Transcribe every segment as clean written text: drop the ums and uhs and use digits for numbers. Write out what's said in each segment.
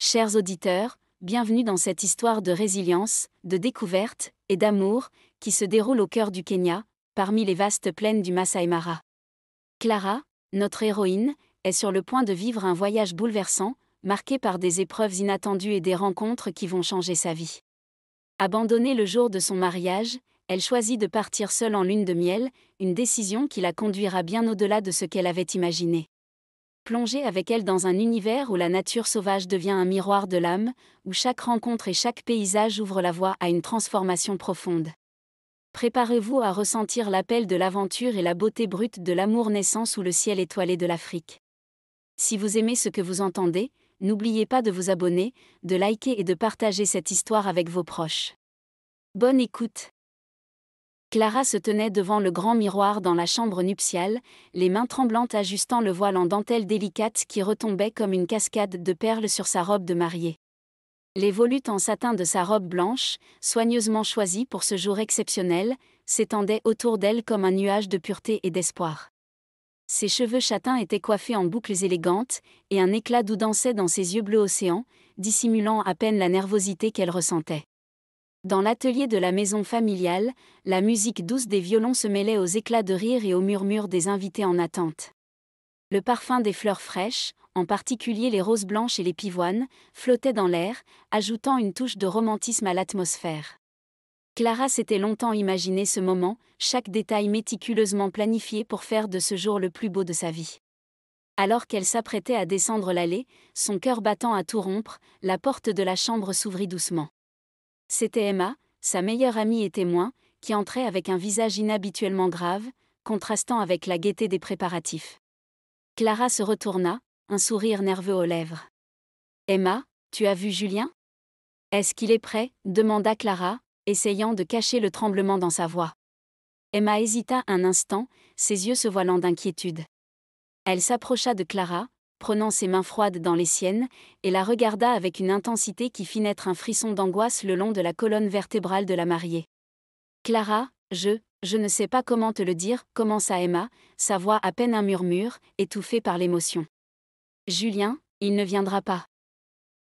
Chers auditeurs, bienvenue dans cette histoire de résilience, de découverte et d'amour qui se déroule au cœur du Kenya, parmi les vastes plaines du Masai Mara. Clara, notre héroïne, est sur le point de vivre un voyage bouleversant, marqué par des épreuves inattendues et des rencontres qui vont changer sa vie. Abandonnée le jour de son mariage, elle choisit de partir seule en lune de miel, une décision qui la conduira bien au-delà de ce qu'elle avait imaginé. Plongez avec elle dans un univers où la nature sauvage devient un miroir de l'âme, où chaque rencontre et chaque paysage ouvrent la voie à une transformation profonde. Préparez-vous à ressentir l'appel de l'aventure et la beauté brute de l'amour naissant sous le ciel étoilé de l'Afrique. Si vous aimez ce que vous entendez, n'oubliez pas de vous abonner, de liker et de partager cette histoire avec vos proches. Bonne écoute! Clara se tenait devant le grand miroir dans la chambre nuptiale, les mains tremblantes ajustant le voile en dentelle délicate qui retombait comme une cascade de perles sur sa robe de mariée. Les volutes en satin de sa robe blanche, soigneusement choisie pour ce jour exceptionnel, s'étendaient autour d'elle comme un nuage de pureté et d'espoir. Ses cheveux châtains étaient coiffés en boucles élégantes, et un éclat doux dansait dans ses yeux bleu océan, dissimulant à peine la nervosité qu'elle ressentait. Dans l'atelier de la maison familiale, la musique douce des violons se mêlait aux éclats de rire et aux murmures des invités en attente. Le parfum des fleurs fraîches, en particulier les roses blanches et les pivoines, flottait dans l'air, ajoutant une touche de romantisme à l'atmosphère. Clara s'était longtemps imaginé ce moment, chaque détail méticuleusement planifié pour faire de ce jour le plus beau de sa vie. Alors qu'elle s'apprêtait à descendre l'allée, son cœur battant à tout rompre, la porte de la chambre s'ouvrit doucement. C'était Emma, sa meilleure amie et témoin, qui entrait avec un visage inhabituellement grave, contrastant avec la gaieté des préparatifs. Clara se retourna, un sourire nerveux aux lèvres. « Emma, tu as vu Julien ? Est-ce qu'il est prêt ?» demanda Clara, essayant de cacher le tremblement dans sa voix. Emma hésita un instant, ses yeux se voilant d'inquiétude. Elle s'approcha de Clara, prenant ses mains froides dans les siennes, et la regarda avec une intensité qui fit naître un frisson d'angoisse le long de la colonne vertébrale de la mariée. « Clara, je ne sais pas comment te le dire, » commença Emma, sa voix à peine un murmure, étouffée par l'émotion. « Julien, il ne viendra pas. »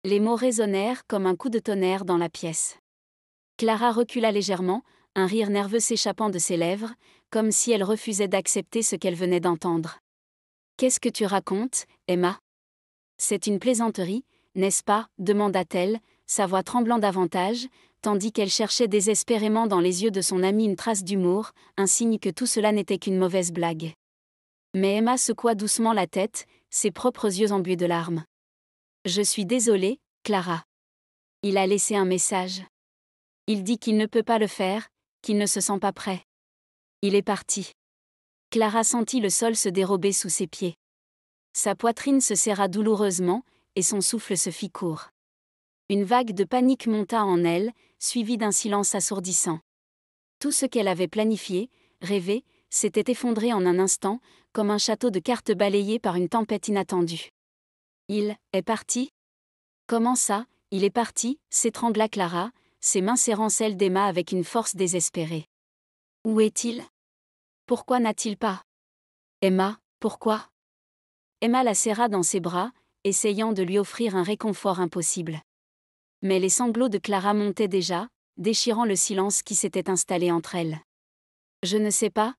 Les mots résonnèrent comme un coup de tonnerre dans la pièce. Clara recula légèrement, un rire nerveux s'échappant de ses lèvres, comme si elle refusait d'accepter ce qu'elle venait d'entendre. « Qu'est-ce que tu racontes, Emma ? C'est une plaisanterie, n'est-ce pas ? Demanda-t-elle, sa voix tremblant davantage, tandis qu'elle cherchait désespérément dans les yeux de son amie une trace d'humour, un signe que tout cela n'était qu'une mauvaise blague. Mais Emma secoua doucement la tête, ses propres yeux embués de larmes. « Je suis désolée, Clara. Il a laissé un message. Il dit qu'il ne peut pas le faire, qu'il ne se sent pas prêt. Il est parti. » Clara sentit le sol se dérober sous ses pieds. Sa poitrine se serra douloureusement, et son souffle se fit court. Une vague de panique monta en elle, suivie d'un silence assourdissant. Tout ce qu'elle avait planifié, rêvé, s'était effondré en un instant, comme un château de cartes balayé par une tempête inattendue. « Il est parti ? Comment ça, il est parti ?» s'étrangla Clara, ses mains serrant celles d'Emma avec une force désespérée. « Où est-il ? Pourquoi n'a-t-il pas ? Emma, pourquoi ?» Emma la serra dans ses bras, essayant de lui offrir un réconfort impossible. Mais les sanglots de Clara montaient déjà, déchirant le silence qui s'était installé entre elles. « Je ne sais pas,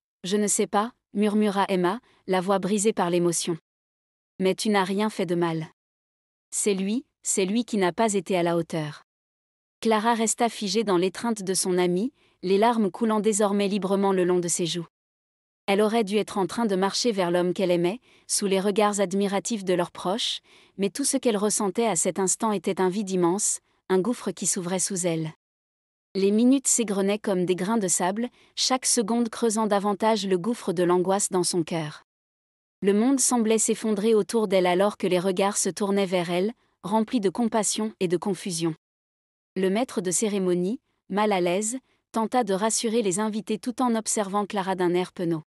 murmura Emma, la voix brisée par l'émotion. « Mais tu n'as rien fait de mal. C'est lui qui n'a pas été à la hauteur. » Clara resta figée dans l'étreinte de son amie, les larmes coulant désormais librement le long de ses joues. Elle aurait dû être en train de marcher vers l'homme qu'elle aimait, sous les regards admiratifs de leurs proches, mais tout ce qu'elle ressentait à cet instant était un vide immense, un gouffre qui s'ouvrait sous elle. Les minutes s'égrenaient comme des grains de sable, chaque seconde creusant davantage le gouffre de l'angoisse dans son cœur. Le monde semblait s'effondrer autour d'elle alors que les regards se tournaient vers elle, remplis de compassion et de confusion. Le maître de cérémonie, mal à l'aise, tenta de rassurer les invités tout en observant Clara d'un air penaud.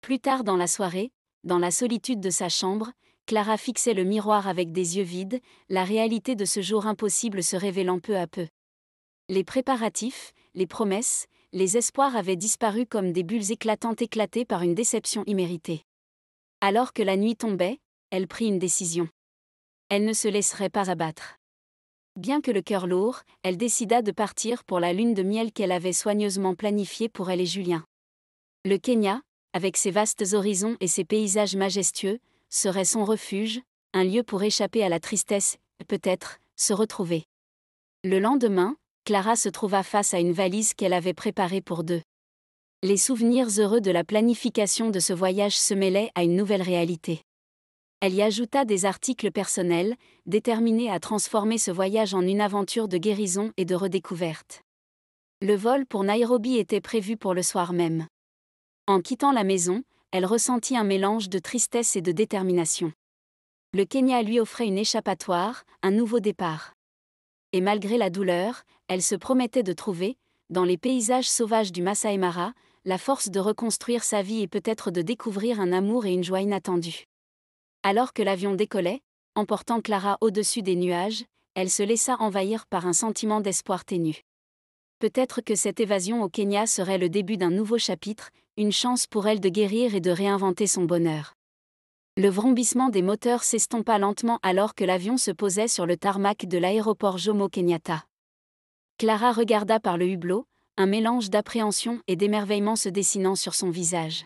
Plus tard dans la soirée, dans la solitude de sa chambre, Clara fixait le miroir avec des yeux vides, la réalité de ce jour impossible se révélant peu à peu. Les préparatifs, les promesses, les espoirs avaient disparu comme des bulles éclatantes éclatées par une déception imméritée. Alors que la nuit tombait, elle prit une décision. Elle ne se laisserait pas abattre. Bien que le cœur lourd, elle décida de partir pour la lune de miel qu'elle avait soigneusement planifiée pour elle et Julien. Le Kenya, avec ses vastes horizons et ses paysages majestueux, serait son refuge, un lieu pour échapper à la tristesse, et peut-être, se retrouver. Le lendemain, Clara se trouva face à une valise qu'elle avait préparée pour deux. Les souvenirs heureux de la planification de ce voyage se mêlaient à une nouvelle réalité. Elle y ajouta des articles personnels, déterminée à transformer ce voyage en une aventure de guérison et de redécouverte. Le vol pour Nairobi était prévu pour le soir même. En quittant la maison, elle ressentit un mélange de tristesse et de détermination. Le Kenya lui offrait une échappatoire, un nouveau départ. Et malgré la douleur, elle se promettait de trouver, dans les paysages sauvages du Masai Mara, la force de reconstruire sa vie et peut-être de découvrir un amour et une joie inattendus. Alors que l'avion décollait, emportant Clara au-dessus des nuages, elle se laissa envahir par un sentiment d'espoir ténu. Peut-être que cette évasion au Kenya serait le début d'un nouveau chapitre, une chance pour elle de guérir et de réinventer son bonheur. Le vrombissement des moteurs s'estompa lentement alors que l'avion se posait sur le tarmac de l'aéroport Jomo Kenyatta. Clara regarda par le hublot, un mélange d'appréhension et d'émerveillement se dessinant sur son visage.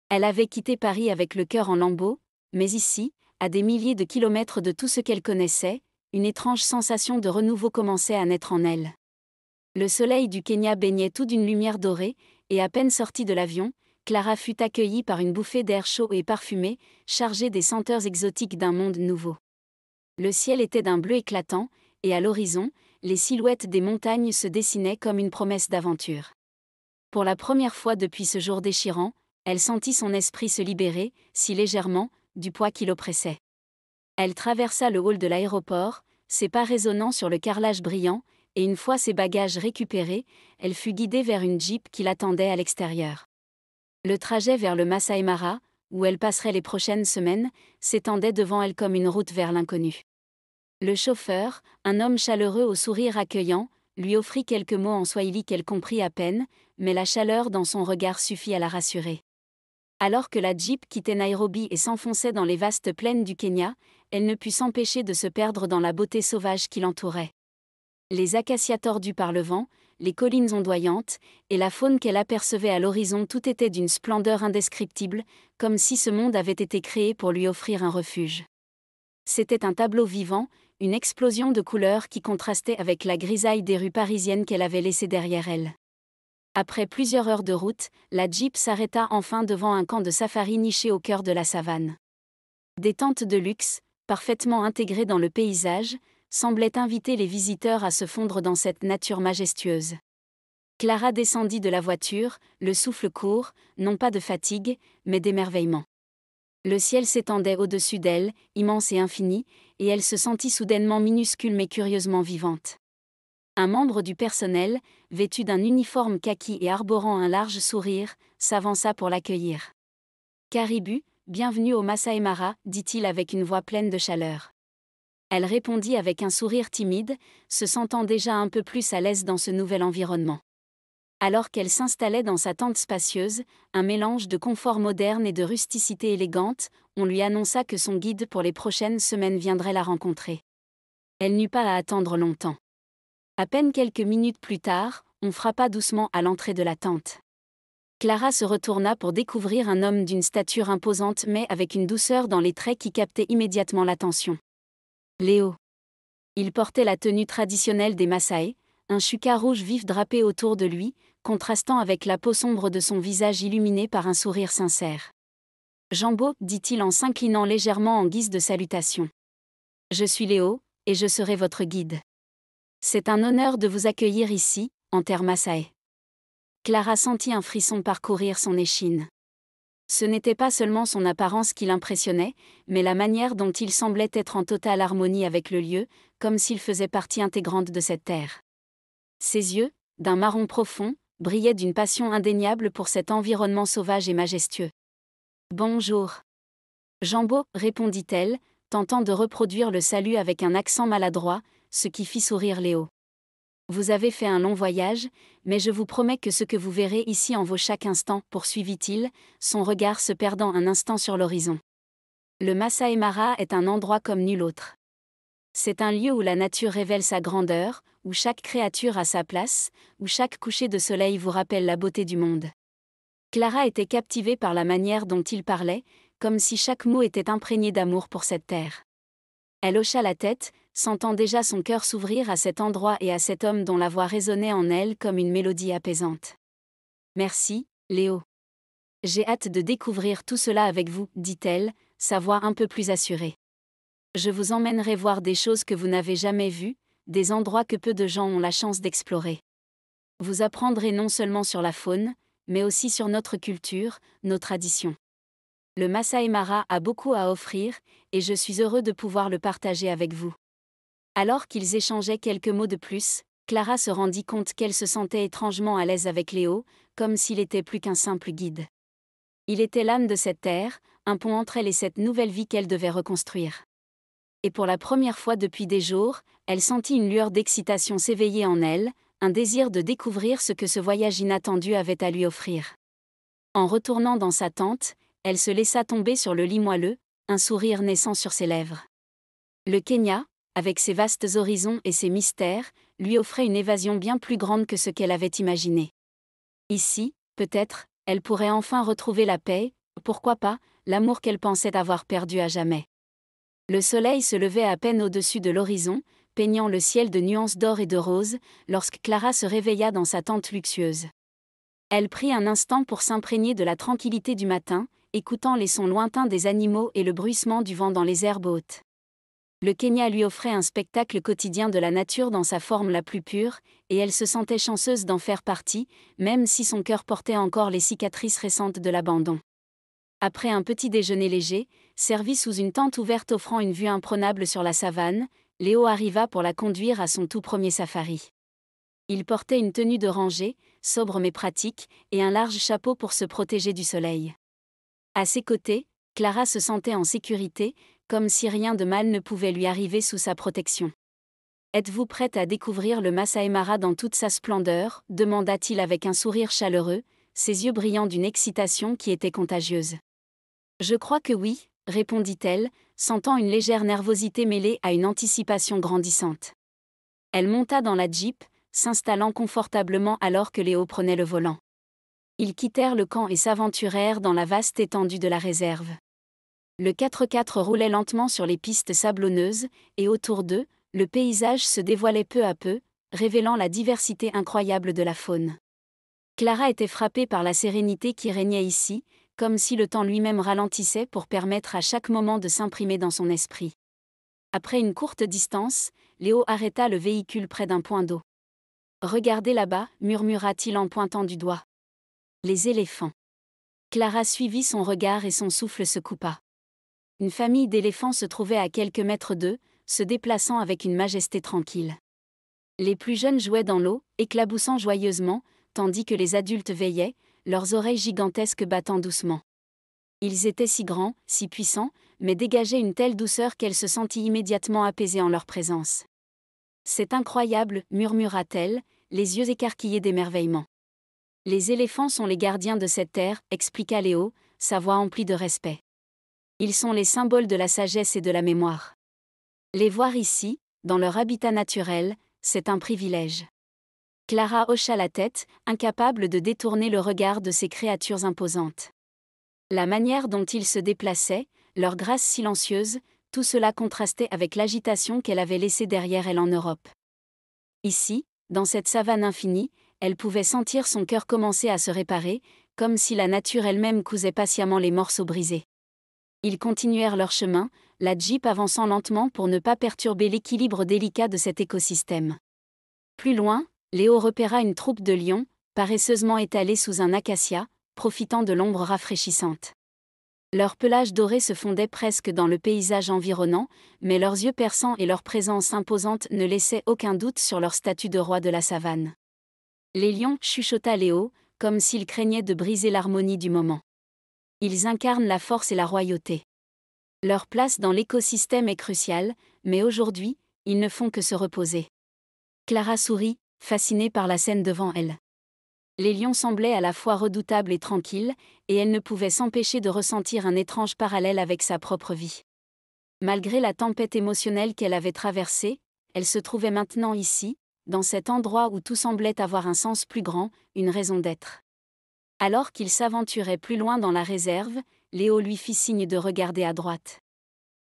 Elle avait quitté Paris avec le cœur en lambeaux, mais ici, à des milliers de kilomètres de tout ce qu'elle connaissait, une étrange sensation de renouveau commençait à naître en elle. Le soleil du Kenya baignait tout d'une lumière dorée, et à peine sortie de l'avion, Clara fut accueillie par une bouffée d'air chaud et parfumé, chargée des senteurs exotiques d'un monde nouveau. Le ciel était d'un bleu éclatant, et à l'horizon, les silhouettes des montagnes se dessinaient comme une promesse d'aventure. Pour la première fois depuis ce jour déchirant, elle sentit son esprit se libérer, si légèrement, du poids qui l'oppressait. Elle traversa le hall de l'aéroport, ses pas résonnant sur le carrelage brillant, et une fois ses bagages récupérés, elle fut guidée vers une Jeep qui l'attendait à l'extérieur. Le trajet vers le Masai Mara, où elle passerait les prochaines semaines, s'étendait devant elle comme une route vers l'inconnu. Le chauffeur, un homme chaleureux au sourire accueillant, lui offrit quelques mots en swahili qu'elle comprit à peine, mais la chaleur dans son regard suffit à la rassurer. Alors que la Jeep quittait Nairobi et s'enfonçait dans les vastes plaines du Kenya, elle ne put s'empêcher de se perdre dans la beauté sauvage qui l'entourait. Les acacias tordus par le vent, les collines ondoyantes, et la faune qu'elle apercevait à l'horizon, tout était d'une splendeur indescriptible, comme si ce monde avait été créé pour lui offrir un refuge. C'était un tableau vivant, une explosion de couleurs qui contrastait avec la grisaille des rues parisiennes qu'elle avait laissées derrière elle. Après plusieurs heures de route, la Jeep s'arrêta enfin devant un camp de safari niché au cœur de la savane. Des tentes de luxe, parfaitement intégrées dans le paysage, semblaient inviter les visiteurs à se fondre dans cette nature majestueuse. Clara descendit de la voiture, le souffle court, non pas de fatigue, mais d'émerveillement. Le ciel s'étendait au-dessus d'elle, immense et infini, et elle se sentit soudainement minuscule mais curieusement vivante. Un membre du personnel, vêtu d'un uniforme kaki et arborant un large sourire, s'avança pour l'accueillir. « Caribou, bienvenue au Masai Mara », dit-il avec une voix pleine de chaleur. Elle répondit avec un sourire timide, se sentant déjà un peu plus à l'aise dans ce nouvel environnement. Alors qu'elle s'installait dans sa tente spacieuse, un mélange de confort moderne et de rusticité élégante, on lui annonça que son guide pour les prochaines semaines viendrait la rencontrer. Elle n'eut pas à attendre longtemps. À peine quelques minutes plus tard, on frappa doucement à l'entrée de la tente. Clara se retourna pour découvrir un homme d'une stature imposante mais avec une douceur dans les traits qui captait immédiatement l'attention. Léo. Il portait la tenue traditionnelle des Maasai, un shuka rouge vif drapé autour de lui, contrastant avec la peau sombre de son visage illuminé par un sourire sincère. « Jambo », dit-il en s'inclinant légèrement en guise de salutation. « Je suis Léo, et je serai votre guide. C'est un honneur de vous accueillir ici, en terre Maasai. » Clara sentit un frisson parcourir son échine. Ce n'était pas seulement son apparence qui l'impressionnait, mais la manière dont il semblait être en totale harmonie avec le lieu, comme s'il faisait partie intégrante de cette terre. Ses yeux, d'un marron profond, brillaient d'une passion indéniable pour cet environnement sauvage et majestueux. « Bonjour. Jambo », répondit-elle, tentant de reproduire le salut avec un accent maladroit, ce qui fit sourire Léo. « Vous avez fait un long voyage, mais je vous promets que ce que vous verrez ici en vaut chaque instant, » poursuivit-il, son regard se perdant un instant sur l'horizon. Le Masai Mara est un endroit comme nul autre. C'est un lieu où la nature révèle sa grandeur, où chaque créature a sa place, où chaque coucher de soleil vous rappelle la beauté du monde. Clara était captivée par la manière dont il parlait, comme si chaque mot était imprégné d'amour pour cette terre. Elle hocha la tête, sentant déjà son cœur s'ouvrir à cet endroit et à cet homme dont la voix résonnait en elle comme une mélodie apaisante. « Merci, Léo. J'ai hâte de découvrir tout cela avec vous, dit-elle, sa voix un peu plus assurée. Je vous emmènerai voir des choses que vous n'avez jamais vues, des endroits que peu de gens ont la chance d'explorer. Vous apprendrez non seulement sur la faune, mais aussi sur notre culture, nos traditions. Le Masai Mara a beaucoup à offrir, et je suis heureux de pouvoir le partager avec vous. » Alors qu'ils échangeaient quelques mots de plus, Clara se rendit compte qu'elle se sentait étrangement à l'aise avec Léo, comme s'il était plus qu'un simple guide. Il était l'âme de cette terre, un pont entre elle et cette nouvelle vie qu'elle devait reconstruire. Et pour la première fois depuis des jours, elle sentit une lueur d'excitation s'éveiller en elle, un désir de découvrir ce que ce voyage inattendu avait à lui offrir. En retournant dans sa tente, elle se laissa tomber sur le lit moelleux, un sourire naissant sur ses lèvres. Le Kenya, avec ses vastes horizons et ses mystères, lui offrait une évasion bien plus grande que ce qu'elle avait imaginé. Ici, peut-être, elle pourrait enfin retrouver la paix, pourquoi pas, l'amour qu'elle pensait avoir perdu à jamais. Le soleil se levait à peine au-dessus de l'horizon, peignant le ciel de nuances d'or et de rose, lorsque Clara se réveilla dans sa tente luxueuse. Elle prit un instant pour s'imprégner de la tranquillité du matin, écoutant les sons lointains des animaux et le bruissement du vent dans les herbes hautes. Le Kenya lui offrait un spectacle quotidien de la nature dans sa forme la plus pure, et elle se sentait chanceuse d'en faire partie, même si son cœur portait encore les cicatrices récentes de l'abandon. Après un petit déjeuner léger, servi sous une tente ouverte offrant une vue imprenable sur la savane, Léo arriva pour la conduire à son tout premier safari. Il portait une tenue de rangée, sobre mais pratique, et un large chapeau pour se protéger du soleil. À ses côtés, Clara se sentait en sécurité, comme si rien de mal ne pouvait lui arriver sous sa protection. « Êtes-vous prête à découvrir le Masai Mara dans toute sa splendeur ?» demanda-t-il avec un sourire chaleureux, ses yeux brillant d'une excitation qui était contagieuse. « Je crois que oui, » répondit-elle, sentant une légère nervosité mêlée à une anticipation grandissante. Elle monta dans la Jeep, s'installant confortablement alors que Léo prenait le volant. Ils quittèrent le camp et s'aventurèrent dans la vaste étendue de la réserve. Le 4x4 roulait lentement sur les pistes sablonneuses, et autour d'eux, le paysage se dévoilait peu à peu, révélant la diversité incroyable de la faune. Clara était frappée par la sérénité qui régnait ici, comme si le temps lui-même ralentissait pour permettre à chaque moment de s'imprimer dans son esprit. Après une courte distance, Léo arrêta le véhicule près d'un point d'eau. « Regardez là-bas » murmura-t-il en pointant du doigt. « Les éléphants. » Clara suivit son regard et son souffle se coupa. Une famille d'éléphants se trouvait à quelques mètres d'eux, se déplaçant avec une majesté tranquille. Les plus jeunes jouaient dans l'eau, éclaboussant joyeusement, tandis que les adultes veillaient, leurs oreilles gigantesques battant doucement. Ils étaient si grands, si puissants, mais dégageaient une telle douceur qu'elle se sentit immédiatement apaisée en leur présence. « C'est incroyable » murmura-t-elle, les yeux écarquillés d'émerveillement. « Les éléphants sont les gardiens de cette terre » expliqua Léo, sa voix emplie de respect. « Ils sont les symboles de la sagesse et de la mémoire. Les voir ici, dans leur habitat naturel, c'est un privilège. » Clara hocha la tête, incapable de détourner le regard de ces créatures imposantes. La manière dont ils se déplaçaient, leur grâce silencieuse, tout cela contrastait avec l'agitation qu'elle avait laissée derrière elle en Europe. Ici, dans cette savane infinie, elle pouvait sentir son cœur commencer à se réparer, comme si la nature elle-même cousait patiemment les morceaux brisés. Ils continuèrent leur chemin, la Jeep avançant lentement pour ne pas perturber l'équilibre délicat de cet écosystème. Plus loin, Léo repéra une troupe de lions, paresseusement étalés sous un acacia, profitant de l'ombre rafraîchissante. Leur pelage doré se fondait presque dans le paysage environnant, mais leurs yeux perçants et leur présence imposante ne laissaient aucun doute sur leur statut de roi de la savane. « Les lions » chuchota Léo, comme s'il craignait de briser l'harmonie du moment. « Ils incarnent la force et la royauté. Leur place dans l'écosystème est cruciale, mais aujourd'hui, ils ne font que se reposer. » Clara sourit, fascinée par la scène devant elle. Les lions semblaient à la fois redoutables et tranquilles, et elle ne pouvait s'empêcher de ressentir un étrange parallèle avec sa propre vie. Malgré la tempête émotionnelle qu'elle avait traversée, elle se trouvait maintenant ici, dans cet endroit où tout semblait avoir un sens plus grand, une raison d'être. Alors qu'il s'aventurait plus loin dans la réserve, Léo lui fit signe de regarder à droite.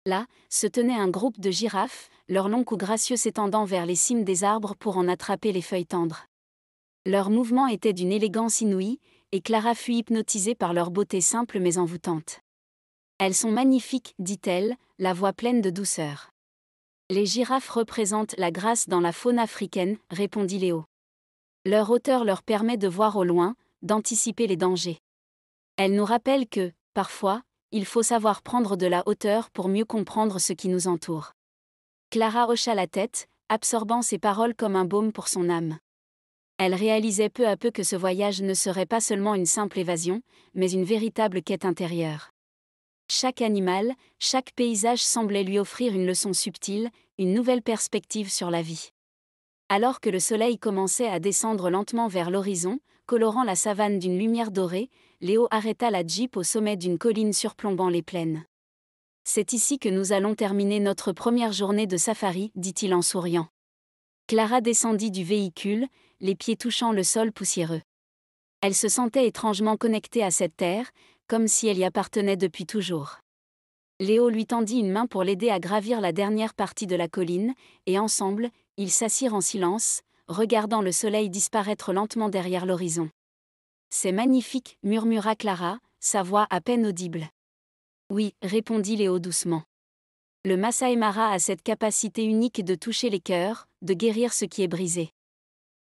Là, se tenait un groupe de girafes, leur long cou gracieux s'étendant vers les cimes des arbres pour en attraper les feuilles tendres. Leurs mouvements étaient d'une élégance inouïe, et Clara fut hypnotisée par leur beauté simple mais envoûtante. « Elles sont magnifiques, dit-elle, la voix pleine de douceur. »« Les girafes représentent la grâce dans la faune africaine, répondit Léo. Leur hauteur leur permet de voir au loin, d'anticiper les dangers. Elles nous rappellent que, parfois, il faut savoir prendre de la hauteur pour mieux comprendre ce qui nous entoure. » Clara hocha la tête, absorbant ces paroles comme un baume pour son âme. Elle réalisait peu à peu que ce voyage ne serait pas seulement une simple évasion, mais une véritable quête intérieure. Chaque animal, chaque paysage semblait lui offrir une leçon subtile, une nouvelle perspective sur la vie. Alors que le soleil commençait à descendre lentement vers l'horizon, colorant la savane d'une lumière dorée, Léo arrêta la Jeep au sommet d'une colline surplombant les plaines. « C'est ici que nous allons terminer notre première journée de safari, dit-il en souriant. Clara descendit du véhicule, les pieds touchant le sol poussiéreux. Elle se sentait étrangement connectée à cette terre, comme si elle y appartenait depuis toujours. Léo lui tendit une main pour l'aider à gravir la dernière partie de la colline, et ensemble, ils s'assirent en silence, regardant le soleil disparaître lentement derrière l'horizon. « C'est magnifique, murmura Clara, sa voix à peine audible. « Oui, répondit Léo doucement. Le Masai Mara a cette capacité unique de toucher les cœurs, de guérir ce qui est brisé. »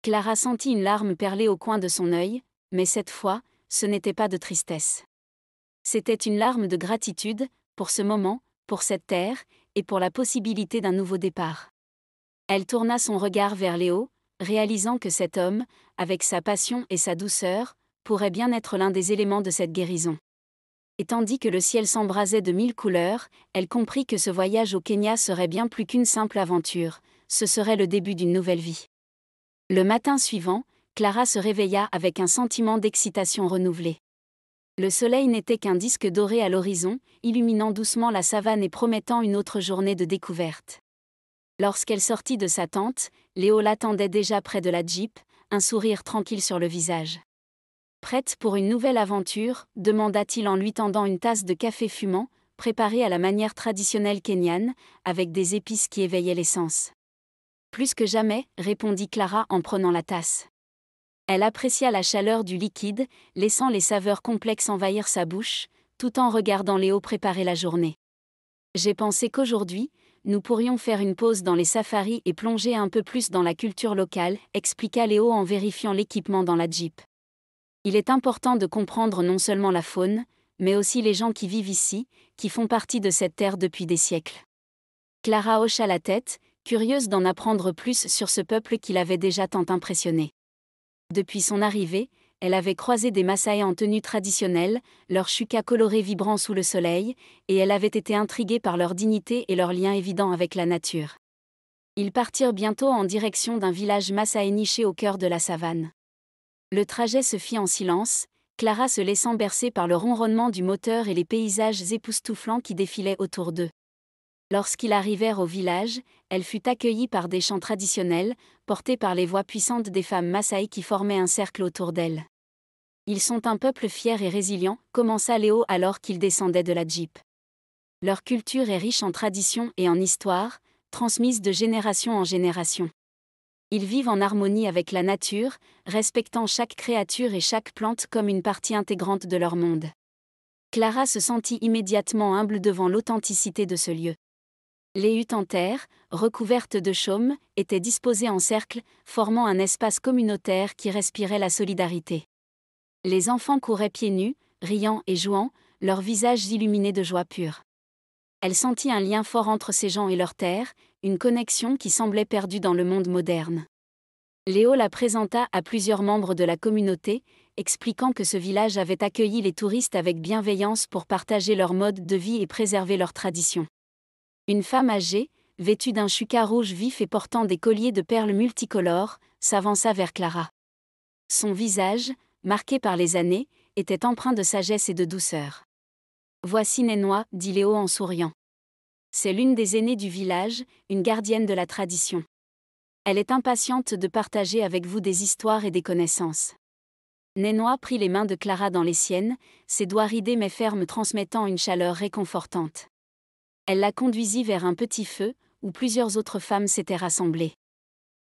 Clara sentit une larme perler au coin de son œil, mais cette fois, ce n'était pas de tristesse. C'était une larme de gratitude, pour ce moment, pour cette terre, et pour la possibilité d'un nouveau départ. Elle tourna son regard vers Léo, réalisant que cet homme, avec sa passion et sa douceur, pourrait bien être l'un des éléments de cette guérison. Et tandis que le ciel s'embrasait de 1000 couleurs, elle comprit que ce voyage au Kenya serait bien plus qu'une simple aventure, ce serait le début d'une nouvelle vie. Le matin suivant, Clara se réveilla avec un sentiment d'excitation renouvelée. Le soleil n'était qu'un disque doré à l'horizon, illuminant doucement la savane et promettant une autre journée de découverte. Lorsqu'elle sortit de sa tente, Léo l'attendait déjà près de la Jeep, un sourire tranquille sur le visage. « Prête pour une nouvelle aventure ?» demanda-t-il en lui tendant une tasse de café fumant, préparée à la manière traditionnelle kenyane, avec des épices qui éveillaient les sens. « Plus que jamais, répondit Clara en prenant la tasse. Elle apprécia la chaleur du liquide, laissant les saveurs complexes envahir sa bouche, tout en regardant Léo préparer la journée. « J'ai pensé qu'aujourd'hui, nous pourrions faire une pause dans les safaris et plonger un peu plus dans la culture locale, expliqua Léo en vérifiant l'équipement dans la Jeep. Il est important de comprendre non seulement la faune, mais aussi les gens qui vivent ici, qui font partie de cette terre depuis des siècles. » Clara hocha la tête, curieuse d'en apprendre plus sur ce peuple qui l'avait déjà tant impressionnée. Depuis son arrivée, elle avait croisé des Maasai en tenue traditionnelle, leurs shukas colorés vibrant sous le soleil, et elle avait été intriguée par leur dignité et leur lien évident avec la nature. Ils partirent bientôt en direction d'un village Maasai niché au cœur de la savane. Le trajet se fit en silence, Clara se laissant bercer par le ronronnement du moteur et les paysages époustouflants qui défilaient autour d'eux. Lorsqu'ils arrivèrent au village, elle fut accueillie par des chants traditionnels, portés par les voix puissantes des femmes Maasai qui formaient un cercle autour d'elle. « Ils sont un peuple fier et résilient », commença Léo alors qu'il descendait de la Jeep. « Leur culture est riche en traditions et en histoire, transmise de génération en génération. Ils vivent en harmonie avec la nature, respectant chaque créature et chaque plante comme une partie intégrante de leur monde. » Clara se sentit immédiatement humble devant l'authenticité de ce lieu. Les huttes en terre, recouvertes de chaume, étaient disposées en cercle, formant un espace communautaire qui respirait la solidarité. Les enfants couraient pieds nus, riant et jouant, leurs visages illuminés de joie pure. Elle sentit un lien fort entre ces gens et leur terre, une connexion qui semblait perdue dans le monde moderne. Léo la présenta à plusieurs membres de la communauté, expliquant que ce village avait accueilli les touristes avec bienveillance pour partager leur mode de vie et préserver leurs traditions. Une femme âgée, vêtue d'un shuka rouge vif et portant des colliers de perles multicolores, s'avança vers Clara. Son visage, marqué par les années, était empreint de sagesse et de douceur. « Voici Nénois, dit Léo en souriant. C'est l'une des aînées du village, une gardienne de la tradition. Elle est impatiente de partager avec vous des histoires et des connaissances. Nénois prit les mains de Clara dans les siennes, ses doigts ridés mais fermes transmettant une chaleur réconfortante. Elle la conduisit vers un petit feu, où plusieurs autres femmes s'étaient rassemblées.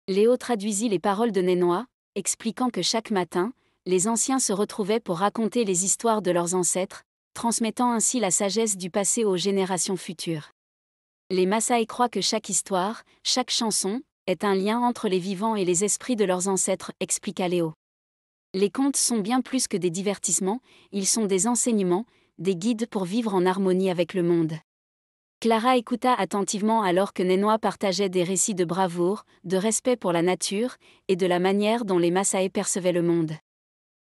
Léo traduisit les paroles de Nénois, expliquant que chaque matin, les anciens se retrouvaient pour raconter les histoires de leurs ancêtres, transmettant ainsi la sagesse du passé aux générations futures. Les Maasai croient que chaque histoire, chaque chanson, est un lien entre les vivants et les esprits de leurs ancêtres, expliqua Léo. Les contes sont bien plus que des divertissements, ils sont des enseignements, des guides pour vivre en harmonie avec le monde. Clara écouta attentivement alors que Nénois partageait des récits de bravoure, de respect pour la nature, et de la manière dont les Maasai percevaient le monde.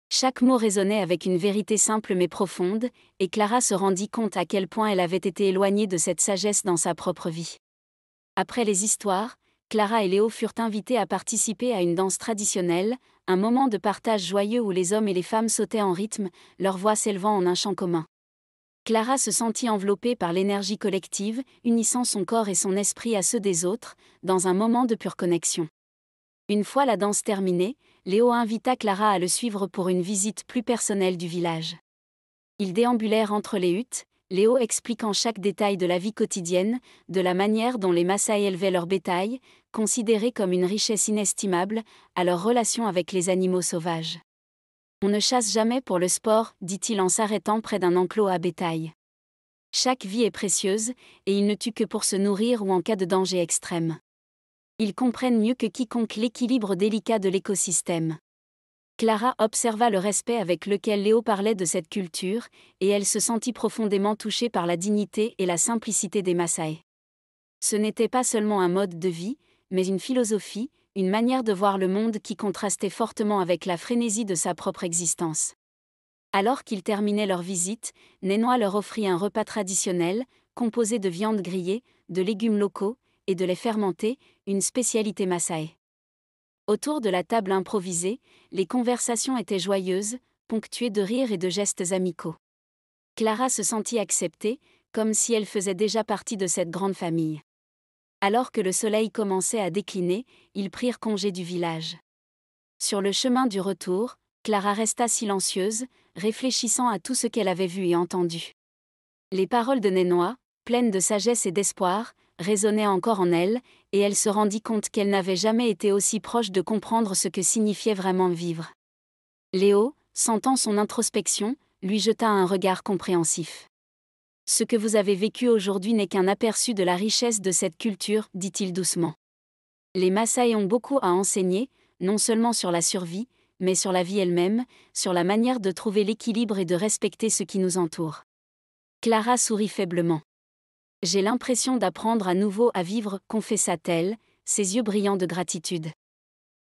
Chaque mot résonnait avec une vérité simple mais profonde, et Clara se rendit compte à quel point elle avait été éloignée de cette sagesse dans sa propre vie. Après les histoires, Clara et Léo furent invités à participer à une danse traditionnelle, un moment de partage joyeux où les hommes et les femmes sautaient en rythme, leurs voix s'élevant en un chant commun. Clara se sentit enveloppée par l'énergie collective, unissant son corps et son esprit à ceux des autres, dans un moment de pure connexion. Une fois la danse terminée, Léo invita Clara à le suivre pour une visite plus personnelle du village. Ils déambulèrent entre les huttes, Léo expliquant chaque détail de la vie quotidienne, de la manière dont les Maasai élevaient leur bétail, considéré comme une richesse inestimable, à leur relation avec les animaux sauvages. On ne chasse jamais pour le sport, dit-il en s'arrêtant près d'un enclos à bétail. Chaque vie est précieuse, et il ne tue que pour se nourrir ou en cas de danger extrême. Ils comprennent mieux que quiconque l'équilibre délicat de l'écosystème. Clara observa le respect avec lequel Léo parlait de cette culture, et elle se sentit profondément touchée par la dignité et la simplicité des Maasai. Ce n'était pas seulement un mode de vie, mais une philosophie, une manière de voir le monde qui contrastait fortement avec la frénésie de sa propre existence. Alors qu'ils terminaient leur visite, Nénois leur offrit un repas traditionnel, composé de viande grillée, de légumes locaux, et de lait fermenté, une spécialité Maasai. Autour de la table improvisée, les conversations étaient joyeuses, ponctuées de rires et de gestes amicaux. Clara se sentit acceptée, comme si elle faisait déjà partie de cette grande famille. Alors que le soleil commençait à décliner, ils prirent congé du village. Sur le chemin du retour, Clara resta silencieuse, réfléchissant à tout ce qu'elle avait vu et entendu. Les paroles de Nénois, pleines de sagesse et d'espoir, résonnaient encore en elle, et elle se rendit compte qu'elle n'avait jamais été aussi proche de comprendre ce que signifiait vraiment vivre. Léo, sentant son introspection, lui jeta un regard compréhensif. « Ce que vous avez vécu aujourd'hui n'est qu'un aperçu de la richesse de cette culture, dit-il doucement. Les Maasai ont beaucoup à enseigner, non seulement sur la survie, mais sur la vie elle-même, sur la manière de trouver l'équilibre et de respecter ce qui nous entoure. » Clara sourit faiblement. « J'ai l'impression d'apprendre à nouveau à vivre, confessa-t-elle, ses yeux brillants de gratitude.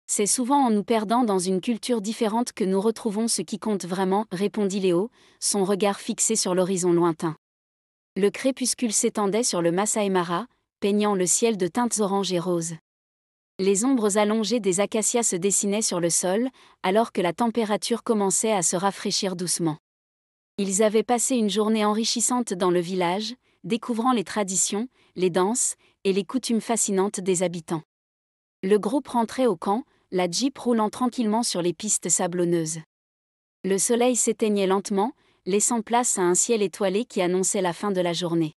C'est souvent en nous perdant dans une culture différente que nous retrouvons ce qui compte vraiment, répondit Léo, son regard fixé sur l'horizon lointain. Le crépuscule s'étendait sur le Masai Mara, peignant le ciel de teintes oranges et roses. Les ombres allongées des acacias se dessinaient sur le sol, alors que la température commençait à se rafraîchir doucement. Ils avaient passé une journée enrichissante dans le village, découvrant les traditions, les danses et les coutumes fascinantes des habitants. Le groupe rentrait au camp, la Jeep roulant tranquillement sur les pistes sablonneuses. Le soleil s'éteignait lentement, laissant place à un ciel étoilé qui annonçait la fin de la journée.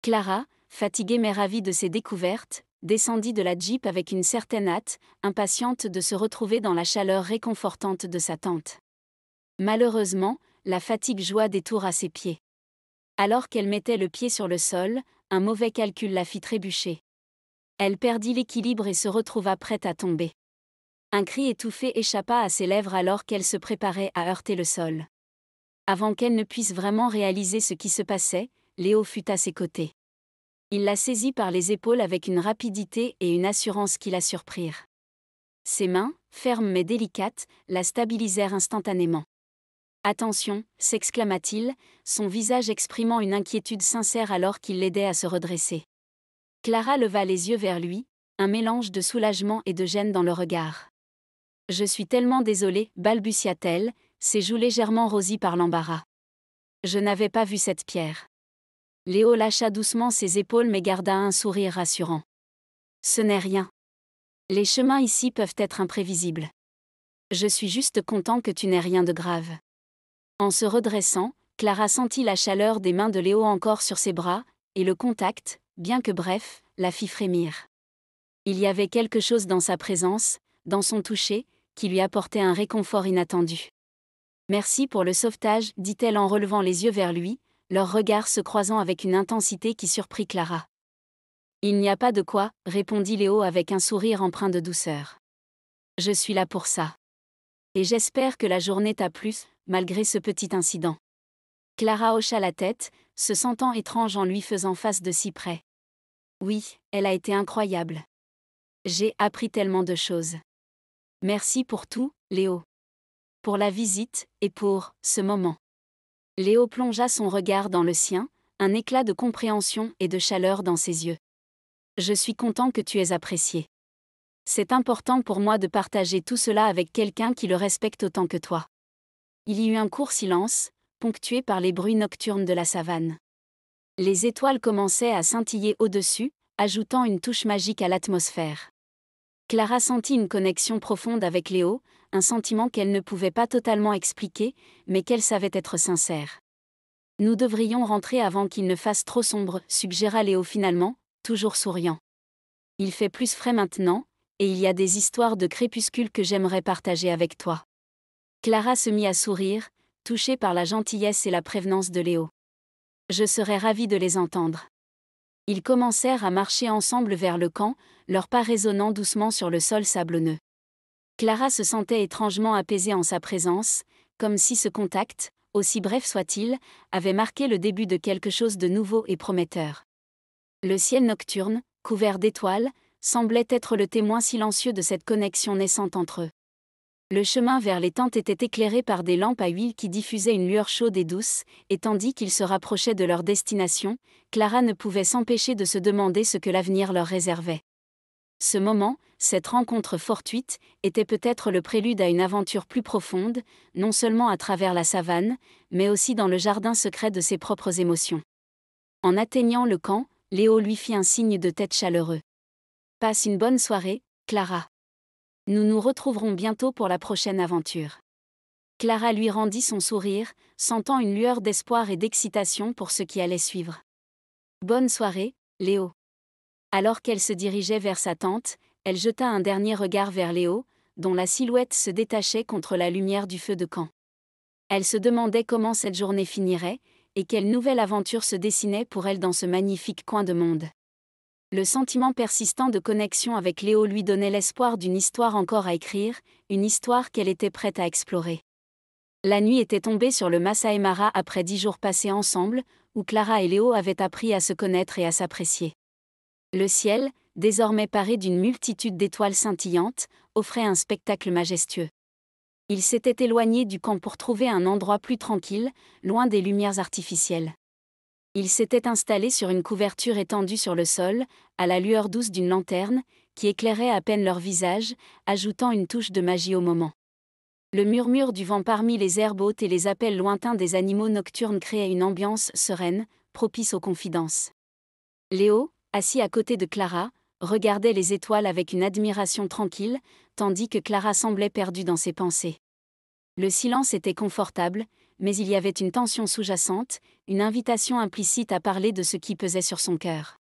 Clara, fatiguée mais ravie de ses découvertes, descendit de la Jeep avec une certaine hâte, impatiente de se retrouver dans la chaleur réconfortante de sa tente. Malheureusement, la fatigue joua des tours à ses pieds. Alors qu'elle mettait le pied sur le sol, un mauvais calcul la fit trébucher. Elle perdit l'équilibre et se retrouva prête à tomber. Un cri étouffé échappa à ses lèvres alors qu'elle se préparait à heurter le sol. Avant qu'elle ne puisse vraiment réaliser ce qui se passait, Léo fut à ses côtés. Il la saisit par les épaules avec une rapidité et une assurance qui la surprirent. Ses mains, fermes mais délicates, la stabilisèrent instantanément. « Attention !» s'exclama-t-il, son visage exprimant une inquiétude sincère alors qu'il l'aidait à se redresser. Clara leva les yeux vers lui, un mélange de soulagement et de gêne dans le regard. « Je suis tellement désolée » balbutia-t-elle, ses joues légèrement rosies par l'embarras. « Je n'avais pas vu cette pierre. » Léo lâcha doucement ses épaules mais garda un sourire rassurant. Ce n'est rien. Les chemins ici peuvent être imprévisibles. Je suis juste content que tu n'aies rien de grave. En se redressant, Clara sentit la chaleur des mains de Léo encore sur ses bras, et le contact, bien que bref, la fit frémir. Il y avait quelque chose dans sa présence, dans son toucher, qui lui apportait un réconfort inattendu. Merci pour le sauvetage, dit-elle en relevant les yeux vers lui, leurs regards se croisant avec une intensité qui surprit Clara. Il n'y a pas de quoi, répondit Léo avec un sourire empreint de douceur. Je suis là pour ça. Et j'espère que la journée t'a plu, malgré ce petit incident. Clara hocha la tête, se sentant étrange en lui faisant face de si près. Oui, elle a été incroyable. J'ai appris tellement de choses. Merci pour tout, Léo. Pour la visite, et pour ce moment. Léo plongea son regard dans le sien, un éclat de compréhension et de chaleur dans ses yeux. Je suis content que tu aies apprécié. C'est important pour moi de partager tout cela avec quelqu'un qui le respecte autant que toi. Il y eut un court silence, ponctué par les bruits nocturnes de la savane. Les étoiles commençaient à scintiller au-dessus, ajoutant une touche magique à l'atmosphère. Clara sentit une connexion profonde avec Léo, un sentiment qu'elle ne pouvait pas totalement expliquer, mais qu'elle savait être sincère. Nous devrions rentrer avant qu'il ne fasse trop sombre, suggéra Léo finalement, toujours souriant. Il fait plus frais maintenant, et il y a des histoires de crépuscule que j'aimerais partager avec toi. Clara se mit à sourire, touchée par la gentillesse et la prévenance de Léo. Je serais ravie de les entendre. Ils commencèrent à marcher ensemble vers le camp, leurs pas résonnant doucement sur le sol sablonneux. Clara se sentait étrangement apaisée en sa présence, comme si ce contact, aussi bref soit-il, avait marqué le début de quelque chose de nouveau et prometteur. Le ciel nocturne, couvert d'étoiles, semblait être le témoin silencieux de cette connexion naissante entre eux. Le chemin vers les tentes était éclairé par des lampes à huile qui diffusaient une lueur chaude et douce, et tandis qu'ils se rapprochaient de leur destination, Clara ne pouvait s'empêcher de se demander ce que l'avenir leur réservait. Ce moment, cette rencontre fortuite, était peut-être le prélude à une aventure plus profonde, non seulement à travers la savane, mais aussi dans le jardin secret de ses propres émotions. En atteignant le camp, Léo lui fit un signe de tête chaleureux. « Passe une bonne soirée, Clara. Nous nous retrouverons bientôt pour la prochaine aventure. » Clara lui rendit son sourire, sentant une lueur d'espoir et d'excitation pour ce qui allait suivre. « Bonne soirée, Léo. » Alors qu'elle se dirigeait vers sa tente, elle jeta un dernier regard vers Léo, dont la silhouette se détachait contre la lumière du feu de camp. Elle se demandait comment cette journée finirait, et quelle nouvelle aventure se dessinait pour elle dans ce magnifique coin de monde. Le sentiment persistant de connexion avec Léo lui donnait l'espoir d'une histoire encore à écrire, une histoire qu'elle était prête à explorer. La nuit était tombée sur le Masai Mara après 10 jours passés ensemble, où Clara et Léo avaient appris à se connaître et à s'apprécier. Le ciel, désormais paré d'une multitude d'étoiles scintillantes, offrait un spectacle majestueux. Ils s'étaient éloignés du camp pour trouver un endroit plus tranquille, loin des lumières artificielles. Ils s'étaient installés sur une couverture étendue sur le sol, à la lueur douce d'une lanterne, qui éclairait à peine leur visage, ajoutant une touche de magie au moment. Le murmure du vent parmi les herbes hautes et les appels lointains des animaux nocturnes créaient une ambiance sereine, propice aux confidences. Léo, assis à côté de Clara, regardait les étoiles avec une admiration tranquille, tandis que Clara semblait perdue dans ses pensées. Le silence était confortable, mais il y avait une tension sous-jacente, une invitation implicite à parler de ce qui pesait sur son cœur.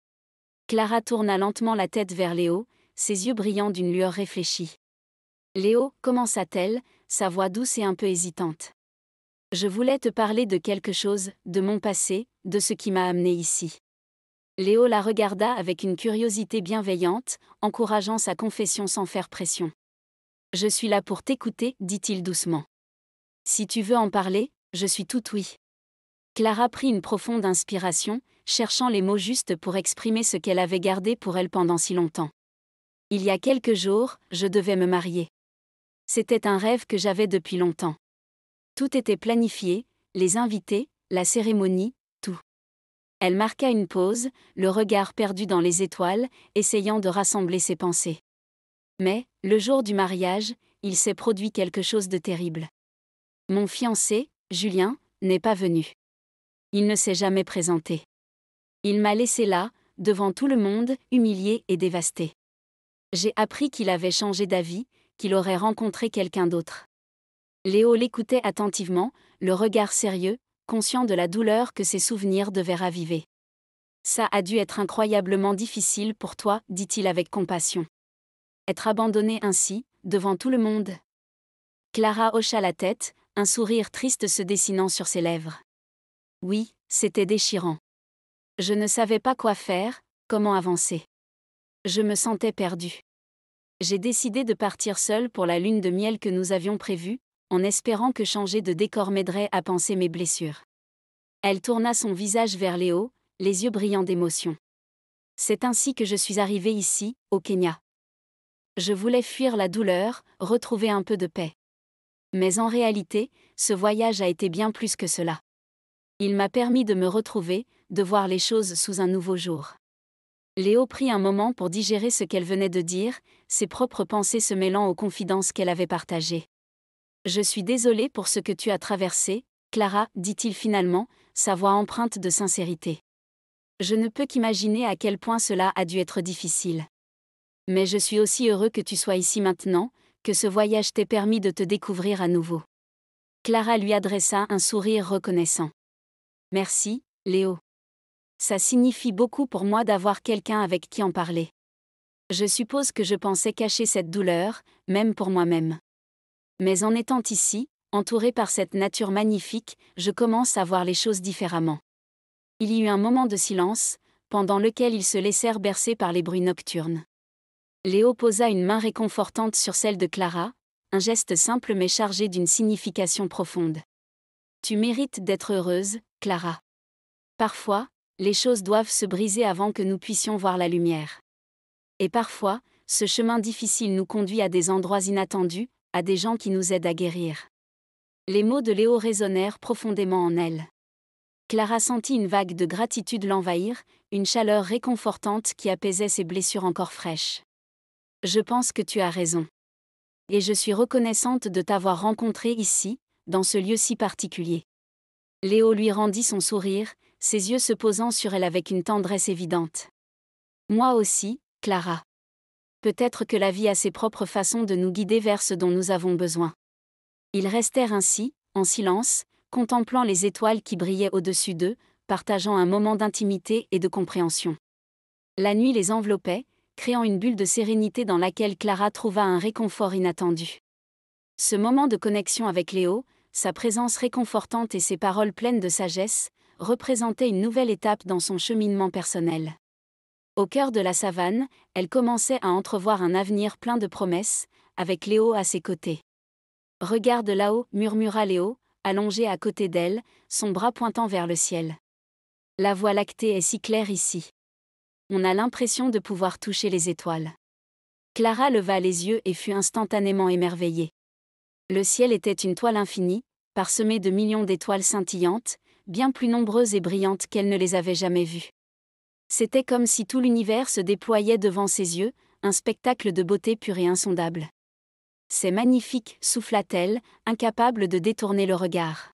Clara tourna lentement la tête vers Léo, ses yeux brillants d'une lueur réfléchie. « Léo, » commença-t-elle, sa voix douce et un peu hésitante. « Je voulais te parler de quelque chose, de mon passé, de ce qui m'a amené ici. » Léo la regarda avec une curiosité bienveillante, encourageant sa confession sans faire pression. « Je suis là pour t'écouter, » dit-il doucement. « Si tu veux en parler, je suis tout oui. » Clara prit une profonde inspiration, cherchant les mots justes pour exprimer ce qu'elle avait gardé pour elle pendant si longtemps. « Il y a quelques jours, je devais me marier. C'était un rêve que j'avais depuis longtemps. Tout était planifié, les invités, la cérémonie, tout. » Elle marqua une pause, le regard perdu dans les étoiles, essayant de rassembler ses pensées. Mais, le jour du mariage, il s'est produit quelque chose de terrible. Mon fiancé, Julien, n'est pas venu. Il ne s'est jamais présenté. Il m'a laissé là, devant tout le monde, humilié et dévasté. J'ai appris qu'il avait changé d'avis, qu'il aurait rencontré quelqu'un d'autre. Léo l'écoutait attentivement, le regard sérieux, conscient de la douleur que ses souvenirs devaient raviver. Ça a dû être incroyablement difficile pour toi, dit-il avec compassion. Être abandonné ainsi, devant tout le monde. Clara hocha la tête, un sourire triste se dessinant sur ses lèvres. Oui, c'était déchirant. Je ne savais pas quoi faire, comment avancer. Je me sentais perdue. J'ai décidé de partir seule pour la lune de miel que nous avions prévue, en espérant que changer de décor m'aiderait à panser mes blessures. Elle tourna son visage vers Léo, les yeux brillants d'émotion. C'est ainsi que je suis arrivée ici, au Kenya. Je voulais fuir la douleur, retrouver un peu de paix. Mais en réalité, ce voyage a été bien plus que cela. Il m'a permis de me retrouver, de voir les choses sous un nouveau jour. Léo prit un moment pour digérer ce qu'elle venait de dire, ses propres pensées se mêlant aux confidences qu'elle avait partagées. « Je suis désolé pour ce que tu as traversé, Clara, dit-il finalement, sa voix empreinte de sincérité. Je ne peux qu'imaginer à quel point cela a dû être difficile. Mais je suis aussi heureux que tu sois ici maintenant, que ce voyage t'ait permis de te découvrir à nouveau. » Clara lui adressa un sourire reconnaissant. « Merci, Léo. Ça signifie beaucoup pour moi d'avoir quelqu'un avec qui en parler. Je suppose que je pensais cacher cette douleur, même pour moi-même. Mais en étant ici, entourée par cette nature magnifique, je commence à voir les choses différemment. » Il y eut un moment de silence, pendant lequel ils se laissèrent bercer par les bruits nocturnes. Léo posa une main réconfortante sur celle de Clara, un geste simple mais chargé d'une signification profonde. « Tu mérites d'être heureuse, Clara. Parfois, les choses doivent se briser avant que nous puissions voir la lumière. Et parfois, ce chemin difficile nous conduit à des endroits inattendus, à des gens qui nous aident à guérir. » Les mots de Léo résonnèrent profondément en elle. Clara sentit une vague de gratitude l'envahir, une chaleur réconfortante qui apaisait ses blessures encore fraîches. « Je pense que tu as raison. Et je suis reconnaissante de t'avoir rencontré ici, dans ce lieu si particulier. » Léo lui rendit son sourire, ses yeux se posant sur elle avec une tendresse évidente. « Moi aussi, Clara. Peut-être que la vie a ses propres façons de nous guider vers ce dont nous avons besoin. » Ils restèrent ainsi, en silence, contemplant les étoiles qui brillaient au-dessus d'eux, partageant un moment d'intimité et de compréhension. La nuit les enveloppait, créant une bulle de sérénité dans laquelle Clara trouva un réconfort inattendu. Ce moment de connexion avec Léo, sa présence réconfortante et ses paroles pleines de sagesse, représentaient une nouvelle étape dans son cheminement personnel. Au cœur de la savane, elle commençait à entrevoir un avenir plein de promesses, avec Léo à ses côtés. « Regarde là-haut, » murmura Léo, allongé à côté d'elle, son bras pointant vers le ciel. « La voie lactée est si claire ici. On a l'impression de pouvoir toucher les étoiles. » Clara leva les yeux et fut instantanément émerveillée. Le ciel était une toile infinie, parsemée de millions d'étoiles scintillantes, bien plus nombreuses et brillantes qu'elle ne les avait jamais vues. C'était comme si tout l'univers se déployait devant ses yeux, un spectacle de beauté pure et insondable. « C'est magnifique, » souffla-t-elle, incapable de détourner le regard.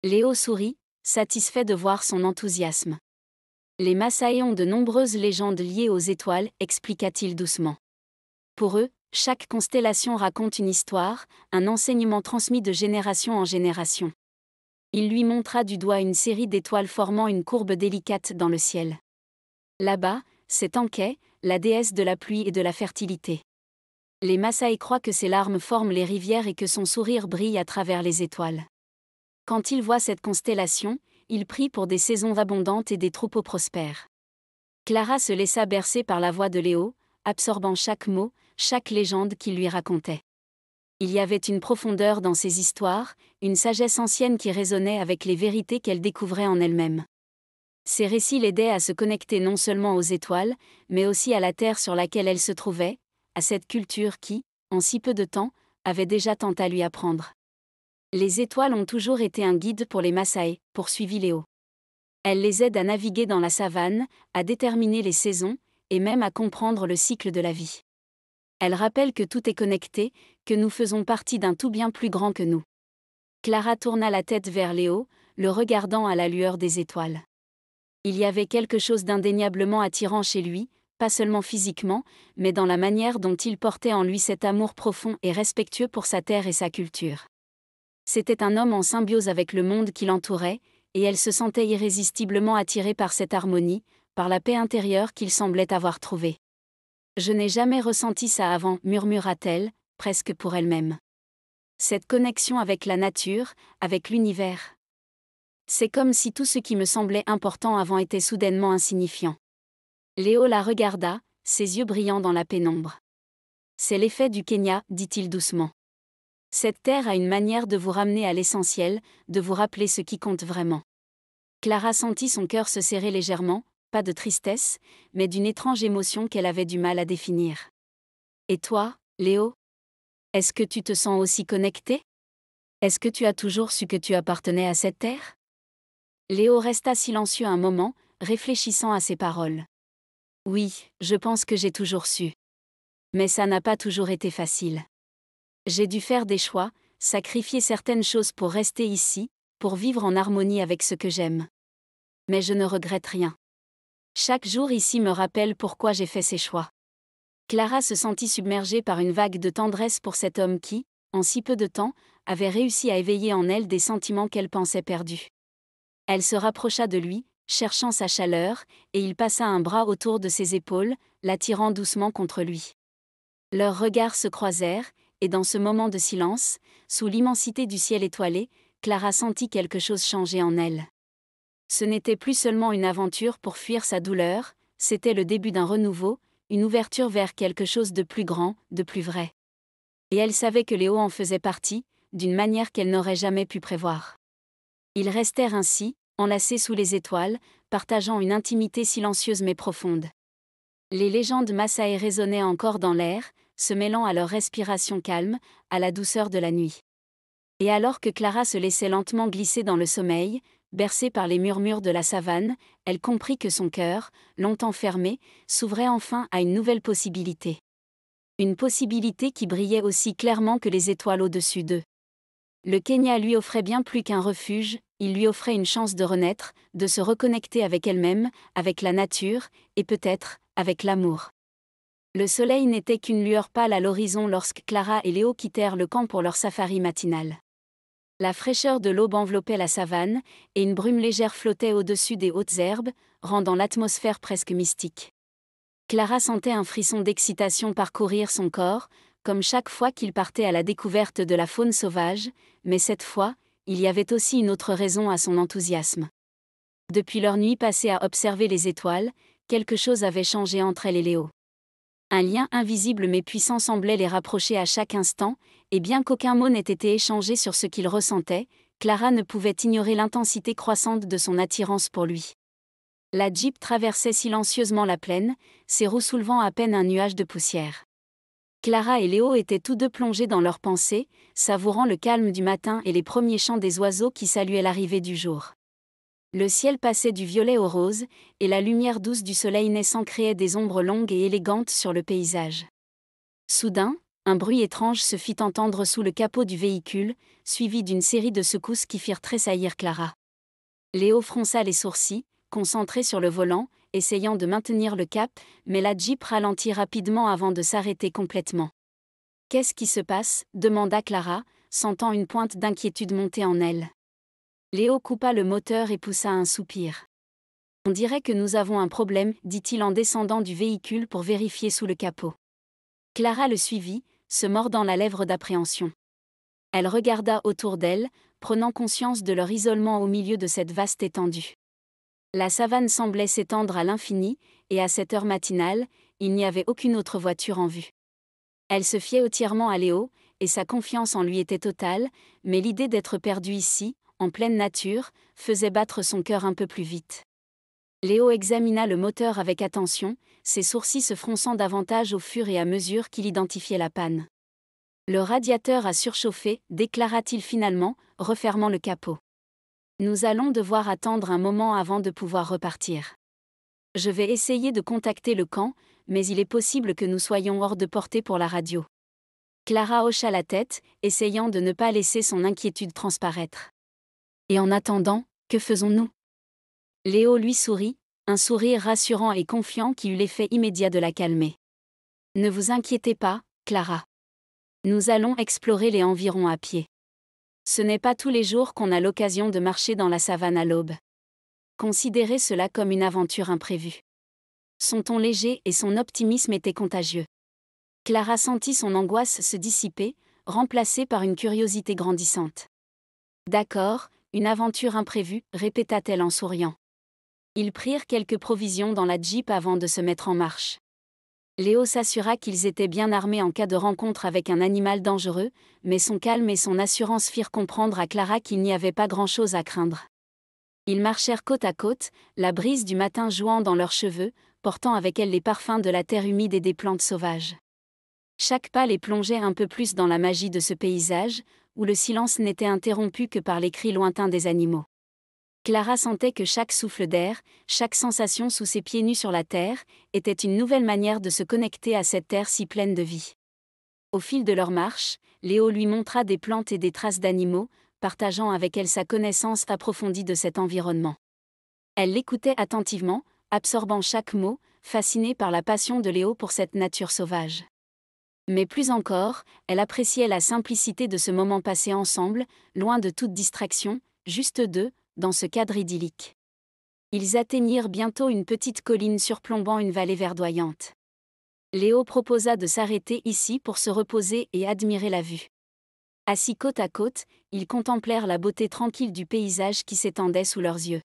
Léo sourit, satisfait de voir son enthousiasme. « Les Maasai ont de nombreuses légendes liées aux étoiles, » expliqua-t-il doucement. Pour eux, chaque constellation raconte une histoire, un enseignement transmis de génération en génération. Il lui montra du doigt une série d'étoiles formant une courbe délicate dans le ciel. Là-bas, c'est Anké, la déesse de la pluie et de la fertilité. Les Maasai croient que ses larmes forment les rivières et que son sourire brille à travers les étoiles. Quand il voit cette constellation, il prie pour des saisons abondantes et des troupeaux prospères. Clara se laissa bercer par la voix de Léo, absorbant chaque mot, chaque légende qu'il lui racontait. Il y avait une profondeur dans ces histoires, une sagesse ancienne qui résonnait avec les vérités qu'elle découvrait en elle-même. Ces récits l'aidaient à se connecter non seulement aux étoiles, mais aussi à la terre sur laquelle elle se trouvait, à cette culture qui, en si peu de temps, avait déjà tant à lui apprendre. Les étoiles ont toujours été un guide pour les Maasai, poursuivit Léo. Elles les aident à naviguer dans la savane, à déterminer les saisons, et même à comprendre le cycle de la vie. Elles rappellent que tout est connecté, que nous faisons partie d'un tout bien plus grand que nous. Clara tourna la tête vers Léo, le regardant à la lueur des étoiles. Il y avait quelque chose d'indéniablement attirant chez lui, pas seulement physiquement, mais dans la manière dont il portait en lui cet amour profond et respectueux pour sa terre et sa culture. C'était un homme en symbiose avec le monde qui l'entourait, et elle se sentait irrésistiblement attirée par cette harmonie, par la paix intérieure qu'il semblait avoir trouvée. « Je n'ai jamais ressenti ça avant », murmura-t-elle, presque pour elle-même. Cette connexion avec la nature, avec l'univers. C'est comme si tout ce qui me semblait important avant était soudainement insignifiant. Léo la regarda, ses yeux brillant dans la pénombre. « C'est l'effet du Kenya, dit-il doucement. Cette terre a une manière de vous ramener à l'essentiel, de vous rappeler ce qui compte vraiment. » Clara sentit son cœur se serrer légèrement, pas de tristesse, mais d'une étrange émotion qu'elle avait du mal à définir. « Et toi, Léo ? Est-ce que tu te sens aussi connecté ? Est-ce que tu as toujours su que tu appartenais à cette terre ? » Léo resta silencieux un moment, réfléchissant à ses paroles. « Oui, je pense que j'ai toujours su. Mais ça n'a pas toujours été facile. J'ai dû faire des choix, sacrifier certaines choses pour rester ici, pour vivre en harmonie avec ce que j'aime. Mais je ne regrette rien. Chaque jour ici me rappelle pourquoi j'ai fait ces choix. » Clara se sentit submergée par une vague de tendresse pour cet homme qui, en si peu de temps, avait réussi à éveiller en elle des sentiments qu'elle pensait perdus. Elle se rapprocha de lui, cherchant sa chaleur, et il passa un bras autour de ses épaules, l'attirant doucement contre lui. Leurs regards se croisèrent, et dans ce moment de silence, sous l'immensité du ciel étoilé, Clara sentit quelque chose changer en elle. Ce n'était plus seulement une aventure pour fuir sa douleur, c'était le début d'un renouveau, une ouverture vers quelque chose de plus grand, de plus vrai. Et elle savait que Léo en faisait partie, d'une manière qu'elle n'aurait jamais pu prévoir. Ils restèrent ainsi, enlacés sous les étoiles, partageant une intimité silencieuse mais profonde. Les légendes Maasai résonnaient encore dans l'air, se mêlant à leur respiration calme, à la douceur de la nuit. Et alors que Clara se laissait lentement glisser dans le sommeil, bercée par les murmures de la savane, elle comprit que son cœur, longtemps fermé, s'ouvrait enfin à une nouvelle possibilité. Une possibilité qui brillait aussi clairement que les étoiles au-dessus d'eux. Le Kenya lui offrait bien plus qu'un refuge, il lui offrait une chance de renaître, de se reconnecter avec elle-même, avec la nature, et peut-être, avec l'amour. Le soleil n'était qu'une lueur pâle à l'horizon lorsque Clara et Léo quittèrent le camp pour leur safari matinal. La fraîcheur de l'aube enveloppait la savane, et une brume légère flottait au-dessus des hautes herbes, rendant l'atmosphère presque mystique. Clara sentait un frisson d'excitation parcourir son corps, comme chaque fois qu'il partait à la découverte de la faune sauvage, mais cette fois, il y avait aussi une autre raison à son enthousiasme. Depuis leur nuit passée à observer les étoiles, quelque chose avait changé entre elle et Léo. Un lien invisible mais puissant semblait les rapprocher à chaque instant, et bien qu'aucun mot n'ait été échangé sur ce qu'il ressentait, Clara ne pouvait ignorer l'intensité croissante de son attirance pour lui. La Jeep traversait silencieusement la plaine, ses roues soulevant à peine un nuage de poussière. Clara et Léo étaient tous deux plongés dans leurs pensées, savourant le calme du matin et les premiers chants des oiseaux qui saluaient l'arrivée du jour. Le ciel passait du violet au rose, et la lumière douce du soleil naissant créait des ombres longues et élégantes sur le paysage. Soudain, un bruit étrange se fit entendre sous le capot du véhicule, suivi d'une série de secousses qui firent tressaillir Clara. Léo fronça les sourcils, concentré sur le volant, essayant de maintenir le cap, mais la Jeep ralentit rapidement avant de s'arrêter complètement. « Qu'est-ce qui se passe ? » demanda Clara, sentant une pointe d'inquiétude monter en elle. Léo coupa le moteur et poussa un soupir. « On dirait que nous avons un problème, dit-il en descendant du véhicule pour vérifier sous le capot. Clara le suivit, se mordant la lèvre d'appréhension. Elle regarda autour d'elle, prenant conscience de leur isolement au milieu de cette vaste étendue. La savane semblait s'étendre à l'infini, et à cette heure matinale, il n'y avait aucune autre voiture en vue. Elle se fiait entièrement à Léo, et sa confiance en lui était totale, mais l'idée d'être perdue ici, en pleine nature, faisait battre son cœur un peu plus vite. Léo examina le moteur avec attention, ses sourcils se fronçant davantage au fur et à mesure qu'il identifiait la panne. « Le radiateur a surchauffé », déclara-t-il finalement, refermant le capot. « Nous allons devoir attendre un moment avant de pouvoir repartir. Je vais essayer de contacter le camp, mais il est possible que nous soyons hors de portée pour la radio. » Clara hocha la tête, essayant de ne pas laisser son inquiétude transparaître. « Et en attendant, que faisons-nous ? Léo lui sourit, un sourire rassurant et confiant qui eut l'effet immédiat de la calmer. Ne vous inquiétez pas, Clara. Nous allons explorer les environs à pied. Ce n'est pas tous les jours qu'on a l'occasion de marcher dans la savane à l'aube. Considérez cela comme une aventure imprévue. Son ton léger et son optimisme étaient contagieux. Clara sentit son angoisse se dissiper, remplacée par une curiosité grandissante. D'accord, une aventure imprévue, répéta-t-elle en souriant. Ils prirent quelques provisions dans la Jeep avant de se mettre en marche. Léo s'assura qu'ils étaient bien armés en cas de rencontre avec un animal dangereux, mais son calme et son assurance firent comprendre à Clara qu'il n'y avait pas grand-chose à craindre. Ils marchèrent côte à côte, la brise du matin jouant dans leurs cheveux, portant avec elle les parfums de la terre humide et des plantes sauvages. Chaque pas les plongeait un peu plus dans la magie de ce paysage, où le silence n'était interrompu que par les cris lointains des animaux. Clara sentait que chaque souffle d'air, chaque sensation sous ses pieds nus sur la terre, était une nouvelle manière de se connecter à cette terre si pleine de vie. Au fil de leur marche, Léo lui montra des plantes et des traces d'animaux, partageant avec elle sa connaissance approfondie de cet environnement. Elle l'écoutait attentivement, absorbant chaque mot, fascinée par la passion de Léo pour cette nature sauvage. Mais plus encore, elle appréciait la simplicité de ce moment passé ensemble, loin de toute distraction, juste deux, dans ce cadre idyllique. Ils atteignirent bientôt une petite colline surplombant une vallée verdoyante. Léo proposa de s'arrêter ici pour se reposer et admirer la vue. Assis côte à côte, ils contemplèrent la beauté tranquille du paysage qui s'étendait sous leurs yeux.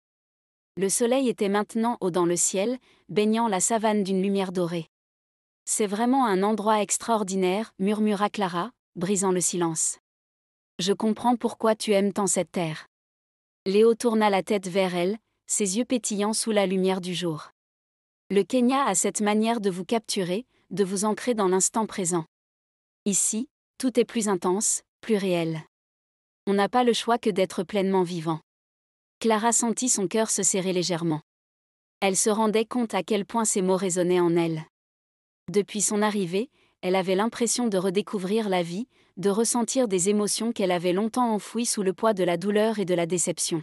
Le soleil était maintenant haut dans le ciel, baignant la savane d'une lumière dorée. « C'est vraiment un endroit extraordinaire, » murmura Clara, brisant le silence. « Je comprends pourquoi tu aimes tant cette terre. » Léo tourna la tête vers elle, ses yeux pétillants sous la lumière du jour. Le Kenya a cette manière de vous capturer, de vous ancrer dans l'instant présent. Ici, tout est plus intense, plus réel. On n'a pas le choix que d'être pleinement vivant. Clara sentit son cœur se serrer légèrement. Elle se rendait compte à quel point ces mots résonnaient en elle. Depuis son arrivée, elle avait l'impression de redécouvrir la vie, de ressentir des émotions qu'elle avait longtemps enfouies sous le poids de la douleur et de la déception.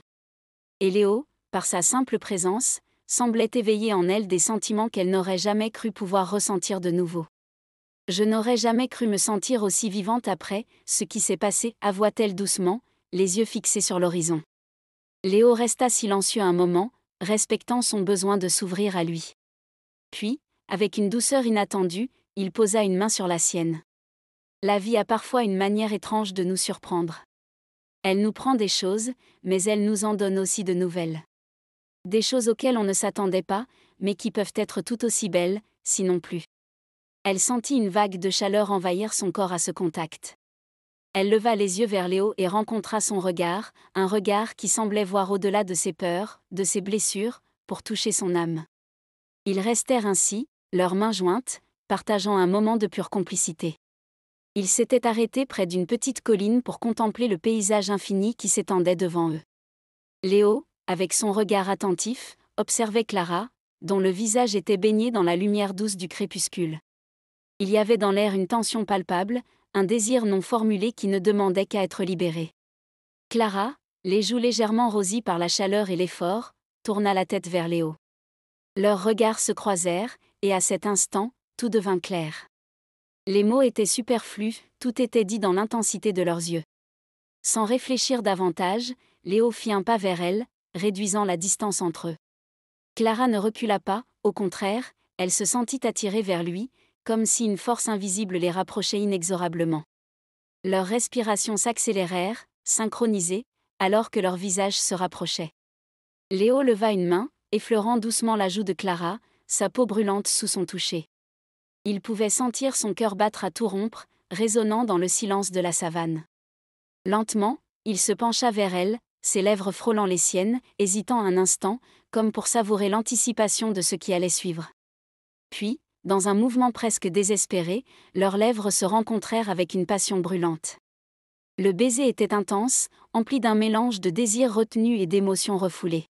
Et Léo, par sa simple présence, semblait éveiller en elle des sentiments qu'elle n'aurait jamais cru pouvoir ressentir de nouveau. « Je n'aurais jamais cru me sentir aussi vivante après ce qui s'est passé », avoua-t-elle doucement, les yeux fixés sur l'horizon. Léo resta silencieux un moment, respectant son besoin de s'ouvrir à lui. Puis, avec une douceur inattendue, il posa une main sur la sienne. La vie a parfois une manière étrange de nous surprendre. Elle nous prend des choses, mais elle nous en donne aussi de nouvelles. Des choses auxquelles on ne s'attendait pas, mais qui peuvent être tout aussi belles, sinon plus. Elle sentit une vague de chaleur envahir son corps à ce contact. Elle leva les yeux vers Léo et rencontra son regard, un regard qui semblait voir au-delà de ses peurs, de ses blessures, pour toucher son âme. Ils restèrent ainsi, leurs mains jointes, partageant un moment de pure complicité. Ils s'étaient arrêtés près d'une petite colline pour contempler le paysage infini qui s'étendait devant eux. Léo, avec son regard attentif, observait Clara, dont le visage était baigné dans la lumière douce du crépuscule. Il y avait dans l'air une tension palpable, un désir non formulé qui ne demandait qu'à être libéré. Clara, les joues légèrement rosies par la chaleur et l'effort, tourna la tête vers Léo. Leurs regards se croisèrent, et à cet instant, tout devint clair. Les mots étaient superflus, tout était dit dans l'intensité de leurs yeux. Sans réfléchir davantage, Léo fit un pas vers elle, réduisant la distance entre eux. Clara ne recula pas, au contraire, elle se sentit attirée vers lui, comme si une force invisible les rapprochait inexorablement. Leurs respirations s'accélérèrent, synchronisées, alors que leurs visages se rapprochaient. Léo leva une main, effleurant doucement la joue de Clara, sa peau brûlante sous son toucher. Il pouvait sentir son cœur battre à tout rompre, résonnant dans le silence de la savane. Lentement, il se pencha vers elle, ses lèvres frôlant les siennes, hésitant un instant, comme pour savourer l'anticipation de ce qui allait suivre. Puis, dans un mouvement presque désespéré, leurs lèvres se rencontrèrent avec une passion brûlante. Le baiser était intense, empli d'un mélange de désirs retenus et d'émotions refoulées.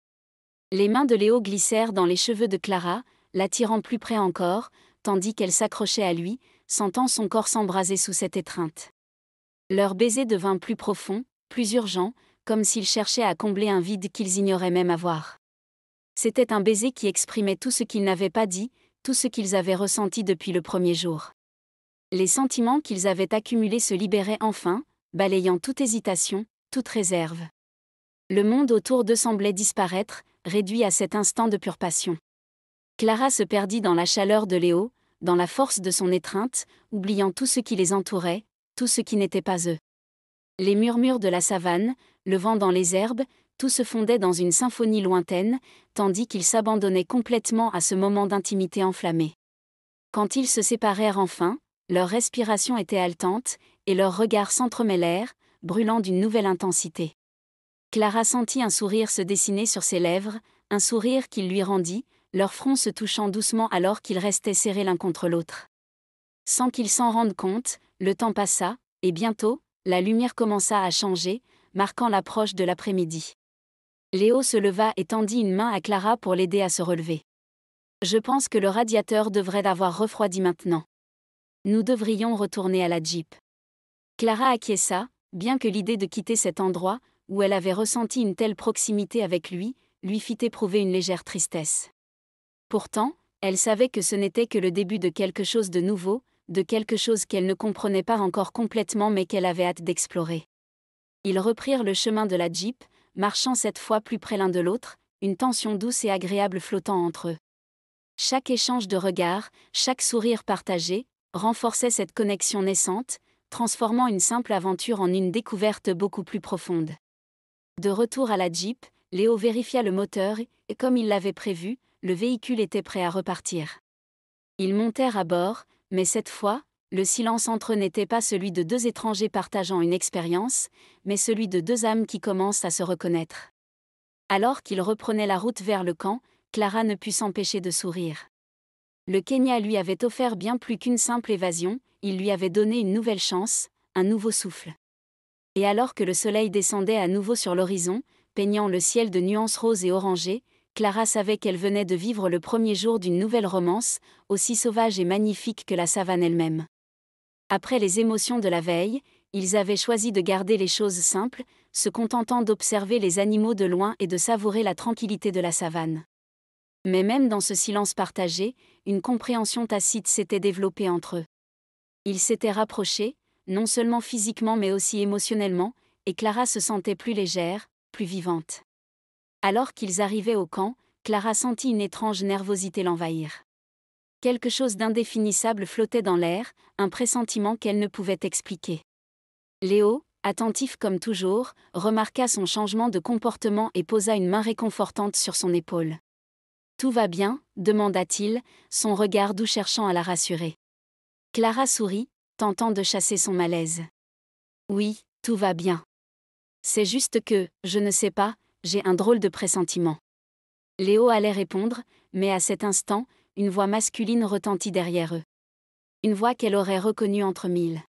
Les mains de Léo glissèrent dans les cheveux de Clara, l'attirant plus près encore, tandis qu'elle s'accrochait à lui, sentant son corps s'embraser sous cette étreinte. Leur baiser devint plus profond, plus urgent, comme s'ils cherchaient à combler un vide qu'ils ignoraient même avoir. C'était un baiser qui exprimait tout ce qu'ils n'avaient pas dit, tout ce qu'ils avaient ressenti depuis le premier jour. Les sentiments qu'ils avaient accumulés se libéraient enfin, balayant toute hésitation, toute réserve. Le monde autour d'eux semblait disparaître, réduit à cet instant de pure passion. Clara se perdit dans la chaleur de Léo, dans la force de son étreinte, oubliant tout ce qui les entourait, tout ce qui n'était pas eux. Les murmures de la savane, le vent dans les herbes, tout se fondait dans une symphonie lointaine, tandis qu'ils s'abandonnaient complètement à ce moment d'intimité enflammée. Quand ils se séparèrent enfin, leur respiration était haletante, et leurs regards s'entremêlèrent, brûlant d'une nouvelle intensité. Clara sentit un sourire se dessiner sur ses lèvres, un sourire qu'il lui rendit, leurs fronts se touchant doucement alors qu'ils restaient serrés l'un contre l'autre. Sans qu'ils s'en rendent compte, le temps passa, et bientôt, la lumière commença à changer, marquant l'approche de l'après-midi. Léo se leva et tendit une main à Clara pour l'aider à se relever. « Je pense que le radiateur devrait avoir refroidi maintenant. Nous devrions retourner à la Jeep. » Clara acquiesça, bien que l'idée de quitter cet endroit, où elle avait ressenti une telle proximité avec lui fit éprouver une légère tristesse. Pourtant, elle savait que ce n'était que le début de quelque chose de nouveau, de quelque chose qu'elle ne comprenait pas encore complètement mais qu'elle avait hâte d'explorer. Ils reprirent le chemin de la Jeep, marchant cette fois plus près l'un de l'autre, une tension douce et agréable flottant entre eux. Chaque échange de regards, chaque sourire partagé, renforçait cette connexion naissante, transformant une simple aventure en une découverte beaucoup plus profonde. De retour à la Jeep, Léo vérifia le moteur et, comme il l'avait prévu, le véhicule était prêt à repartir. Ils montèrent à bord, mais cette fois, le silence entre eux n'était pas celui de deux étrangers partageant une expérience, mais celui de deux âmes qui commencent à se reconnaître. Alors qu'ils reprenaient la route vers le camp, Clara ne put s'empêcher de sourire. Le Kenya lui avait offert bien plus qu'une simple évasion, il lui avait donné une nouvelle chance, un nouveau souffle. Et alors que le soleil descendait à nouveau sur l'horizon, peignant le ciel de nuances roses et orangées, Clara savait qu'elle venait de vivre le premier jour d'une nouvelle romance, aussi sauvage et magnifique que la savane elle-même. Après les émotions de la veille, ils avaient choisi de garder les choses simples, se contentant d'observer les animaux de loin et de savourer la tranquillité de la savane. Mais même dans ce silence partagé, une compréhension tacite s'était développée entre eux. Ils s'étaient rapprochés, non seulement physiquement mais aussi émotionnellement, et Clara se sentait plus légère, plus vivante. Alors qu'ils arrivaient au camp, Clara sentit une étrange nervosité l'envahir. Quelque chose d'indéfinissable flottait dans l'air, un pressentiment qu'elle ne pouvait expliquer. Léo, attentif comme toujours, remarqua son changement de comportement et posa une main réconfortante sur son épaule. « Tout va bien ?» demanda-t-il, son regard doux cherchant à la rassurer. Clara sourit, tentant de chasser son malaise. « Oui, tout va bien. C'est juste que, je ne sais pas, j'ai un drôle de pressentiment. » Léo allait répondre, mais à cet instant, une voix masculine retentit derrière eux. Une voix qu'elle aurait reconnue entre mille.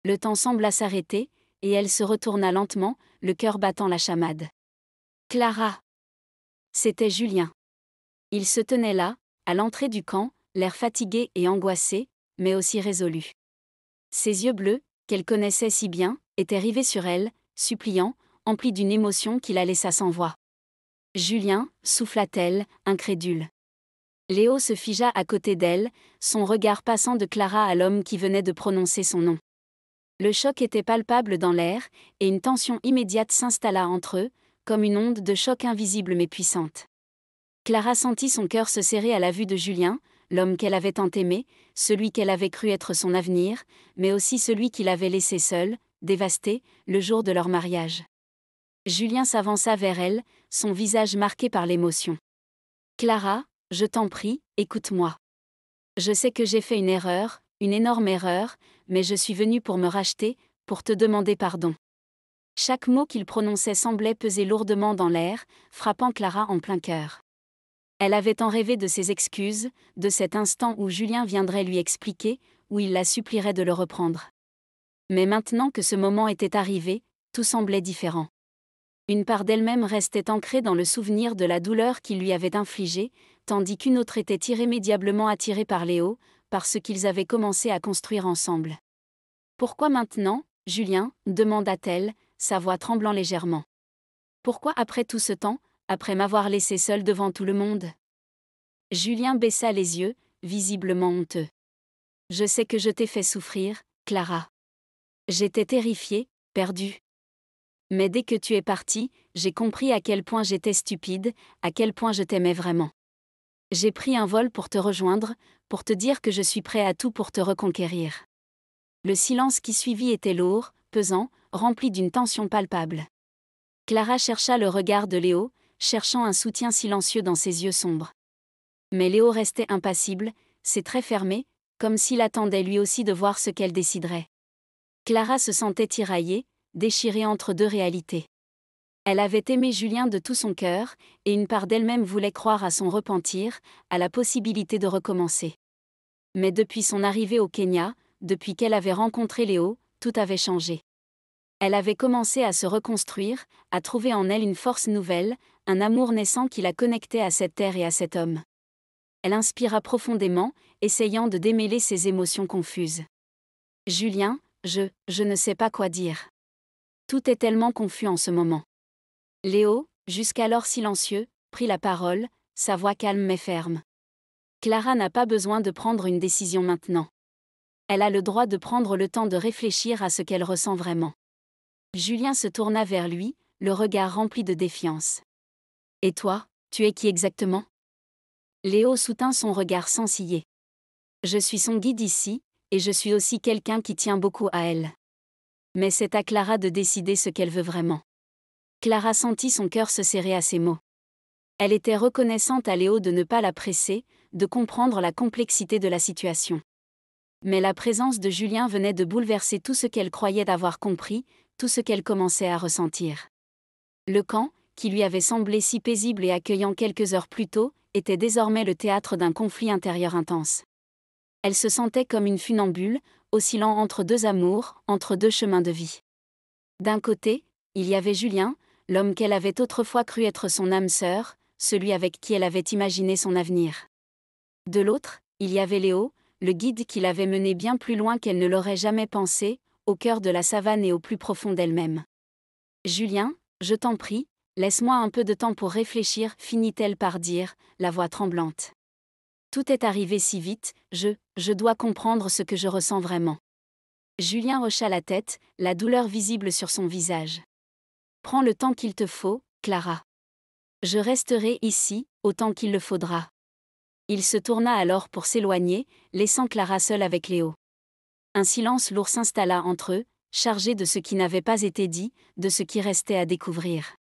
Le temps sembla s'arrêter, et elle se retourna lentement, le cœur battant la chamade. « Clara !» C'était Julien. Il se tenait là, à l'entrée du camp, l'air fatigué et angoissé, mais aussi résolu. Ses yeux bleus, qu'elle connaissait si bien, étaient rivés sur elle, suppliants, emplis d'une émotion qui la laissa sans voix. « Julien !» souffla-t-elle, incrédule. Léo se figea à côté d'elle, son regard passant de Clara à l'homme qui venait de prononcer son nom. Le choc était palpable dans l'air, et une tension immédiate s'installa entre eux, comme une onde de choc invisible mais puissante. Clara sentit son cœur se serrer à la vue de Julien, l'homme qu'elle avait tant aimé, celui qu'elle avait cru être son avenir, mais aussi celui qui l'avait laissé seul, dévasté, le jour de leur mariage. Julien s'avança vers elle, son visage marqué par l'émotion. « Clara, je t'en prie, écoute-moi. Je sais que j'ai fait une erreur, une énorme erreur, mais je suis venu pour me racheter, pour te demander pardon. » Chaque mot qu'il prononçait semblait peser lourdement dans l'air, frappant Clara en plein cœur. Elle avait tant rêvé de ses excuses, de cet instant où Julien viendrait lui expliquer, où il la supplierait de le reprendre. Mais maintenant que ce moment était arrivé, tout semblait différent. Une part d'elle-même restait ancrée dans le souvenir de la douleur qu'il lui avait infligée, tandis qu'une autre était irrémédiablement attirée par Léo, par ce qu'ils avaient commencé à construire ensemble. « Pourquoi maintenant, Julien ?» demanda-t-elle, sa voix tremblant légèrement. « Pourquoi après tout ce temps, après m'avoir laissé seul devant tout le monde. Julien baissa les yeux, visiblement honteux. Je sais que je t'ai fait souffrir, Clara. J'étais terrifiée, perdue. Mais dès que tu es partie, j'ai compris à quel point j'étais stupide, à quel point je t'aimais vraiment. J'ai pris un vol pour te rejoindre, pour te dire que je suis prêt à tout pour te reconquérir. Le silence qui suivit était lourd, pesant, rempli d'une tension palpable. Clara chercha le regard de Léo, cherchant un soutien silencieux dans ses yeux sombres. Mais Léo restait impassible, ses traits fermés, comme s'il attendait lui aussi de voir ce qu'elle déciderait. Clara se sentait tiraillée, déchirée entre deux réalités. Elle avait aimé Julien de tout son cœur, et une part d'elle-même voulait croire à son repentir, à la possibilité de recommencer. Mais depuis son arrivée au Kenya, depuis qu'elle avait rencontré Léo, tout avait changé. Elle avait commencé à se reconstruire, à trouver en elle une force nouvelle, un amour naissant qui la connectait à cette terre et à cet homme. Elle inspira profondément, essayant de démêler ses émotions confuses. Julien, je ne sais pas quoi dire. Tout est tellement confus en ce moment. Léo, jusqu'alors silencieux, prit la parole, sa voix calme mais ferme. Clara n'a pas besoin de prendre une décision maintenant. Elle a le droit de prendre le temps de réfléchir à ce qu'elle ressent vraiment. Julien se tourna vers lui, le regard rempli de défiance. Et toi, tu es qui exactement ? Léo soutint son regard sans ciller. Je suis son guide ici, et je suis aussi quelqu'un qui tient beaucoup à elle. Mais c'est à Clara de décider ce qu'elle veut vraiment. Clara sentit son cœur se serrer à ces mots. Elle était reconnaissante à Léo de ne pas la presser, de comprendre la complexité de la situation. Mais la présence de Julien venait de bouleverser tout ce qu'elle croyait avoir compris, tout ce qu'elle commençait à ressentir. Le camp, qui lui avait semblé si paisible et accueillant quelques heures plus tôt, était désormais le théâtre d'un conflit intérieur intense. Elle se sentait comme une funambule, oscillant entre deux amours, entre deux chemins de vie. D'un côté, il y avait Julien, l'homme qu'elle avait autrefois cru être son âme sœur, celui avec qui elle avait imaginé son avenir. De l'autre, il y avait Léo, le guide qui l'avait menée bien plus loin qu'elle ne l'aurait jamais pensé, au cœur de la savane et au plus profond d'elle-même. « Julien, je t'en prie, laisse-moi un peu de temps pour réfléchir, finit-elle par dire, la voix tremblante. Tout est arrivé si vite, je dois comprendre ce que je ressens vraiment. Julien hocha la tête, la douleur visible sur son visage. Prends le temps qu'il te faut, Clara. Je resterai ici, autant qu'il le faudra. Il se tourna alors pour s'éloigner, laissant Clara seule avec Léo. Un silence lourd s'installa entre eux, chargé de ce qui n'avait pas été dit, de ce qui restait à découvrir.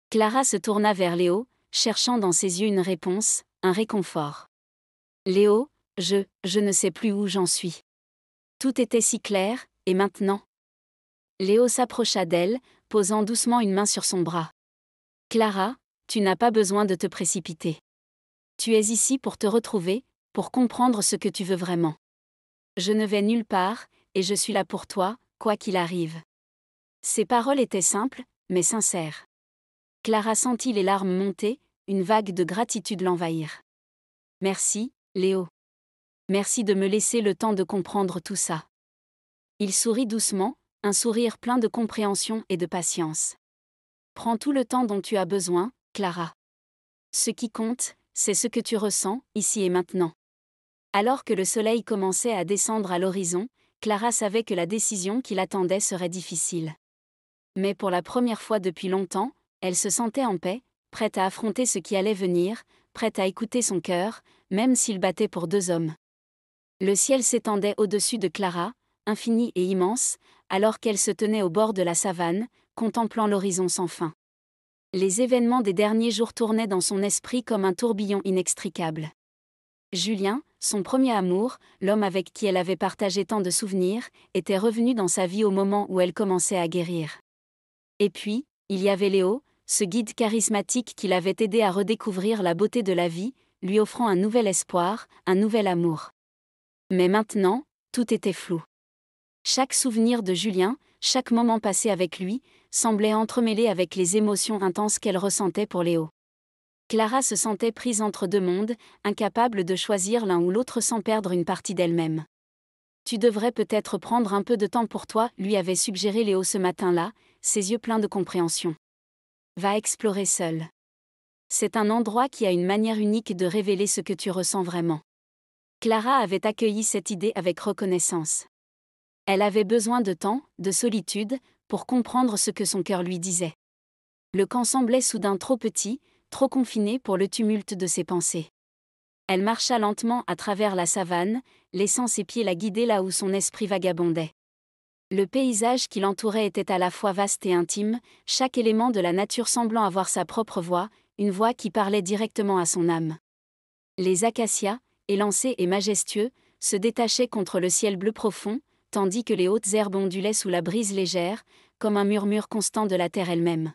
Clara se tourna vers Léo, cherchant dans ses yeux une réponse, un réconfort. Léo, je ne sais plus où j'en suis. Tout était si clair, et maintenant ? Léo s'approcha d'elle, posant doucement une main sur son bras. Clara, tu n'as pas besoin de te précipiter. Tu es ici pour te retrouver, pour comprendre ce que tu veux vraiment. Je ne vais nulle part, et je suis là pour toi, quoi qu'il arrive. Ces paroles étaient simples, mais sincères. Clara sentit les larmes monter, une vague de gratitude l'envahir. Merci, Léo. Merci de me laisser le temps de comprendre tout ça. Il sourit doucement, un sourire plein de compréhension et de patience. Prends tout le temps dont tu as besoin, Clara. Ce qui compte, c'est ce que tu ressens, ici et maintenant. Alors que le soleil commençait à descendre à l'horizon, Clara savait que la décision qui l'attendait serait difficile. Mais pour la première fois depuis longtemps, elle se sentait en paix, prête à affronter ce qui allait venir, prête à écouter son cœur, même s'il battait pour deux hommes. Le ciel s'étendait au-dessus de Clara, infini et immense, alors qu'elle se tenait au bord de la savane, contemplant l'horizon sans fin. Les événements des derniers jours tournaient dans son esprit comme un tourbillon inextricable. Julien, son premier amour, l'homme avec qui elle avait partagé tant de souvenirs, était revenu dans sa vie au moment où elle commençait à guérir. Et puis, il y avait Léo, ce guide charismatique qui l'avait aidé à redécouvrir la beauté de la vie, lui offrant un nouvel espoir, un nouvel amour. Mais maintenant, tout était flou. Chaque souvenir de Julien, chaque moment passé avec lui, semblait entremêlé avec les émotions intenses qu'elle ressentait pour Léo. Clara se sentait prise entre deux mondes, incapable de choisir l'un ou l'autre sans perdre une partie d'elle-même. Tu devrais peut-être prendre un peu de temps pour toi, lui avait suggéré Léo ce matin-là, ses yeux pleins de compréhension. Va explorer seule. C'est un endroit qui a une manière unique de révéler ce que tu ressens vraiment. Clara avait accueilli cette idée avec reconnaissance. Elle avait besoin de temps, de solitude, pour comprendre ce que son cœur lui disait. Le camp semblait soudain trop petit, trop confiné pour le tumulte de ses pensées. Elle marcha lentement à travers la savane, laissant ses pieds la guider là où son esprit vagabondait. Le paysage qui l'entourait était à la fois vaste et intime, chaque élément de la nature semblant avoir sa propre voix, une voix qui parlait directement à son âme. Les acacias, élancés et majestueux, se détachaient contre le ciel bleu profond, tandis que les hautes herbes ondulaient sous la brise légère, comme un murmure constant de la terre elle-même.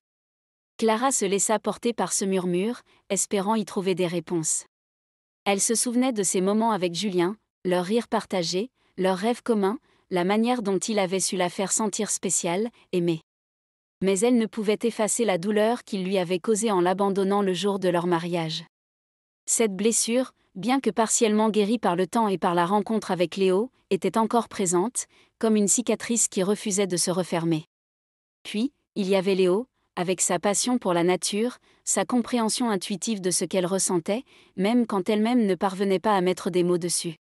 Clara se laissa porter par ce murmure, espérant y trouver des réponses. Elle se souvenait de ces moments avec Julien, leur rire partagé, leurs rêves communs, la manière dont il avait su la faire sentir spéciale, aimée. Mais elle ne pouvait effacer la douleur qu'il lui avait causée en l'abandonnant le jour de leur mariage. Cette blessure, bien que partiellement guérie par le temps et par la rencontre avec Léo, était encore présente, comme une cicatrice qui refusait de se refermer. Puis, il y avait Léo, avec sa passion pour la nature, sa compréhension intuitive de ce qu'elle ressentait, même quand elle-même ne parvenait pas à mettre des mots dessus.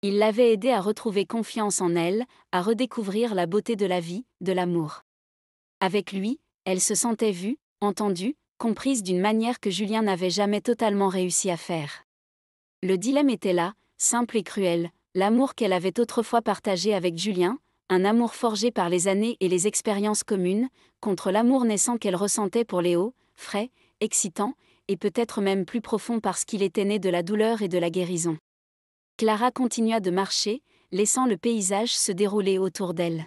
Il l'avait aidée à retrouver confiance en elle, à redécouvrir la beauté de la vie, de l'amour. Avec lui, elle se sentait vue, entendue, comprise d'une manière que Julien n'avait jamais totalement réussi à faire. Le dilemme était là, simple et cruel, l'amour qu'elle avait autrefois partagé avec Julien, un amour forgé par les années et les expériences communes, contre l'amour naissant qu'elle ressentait pour Léo, frais, excitant, et peut-être même plus profond parce qu'il était né de la douleur et de la guérison. Clara continua de marcher, laissant le paysage se dérouler autour d'elle.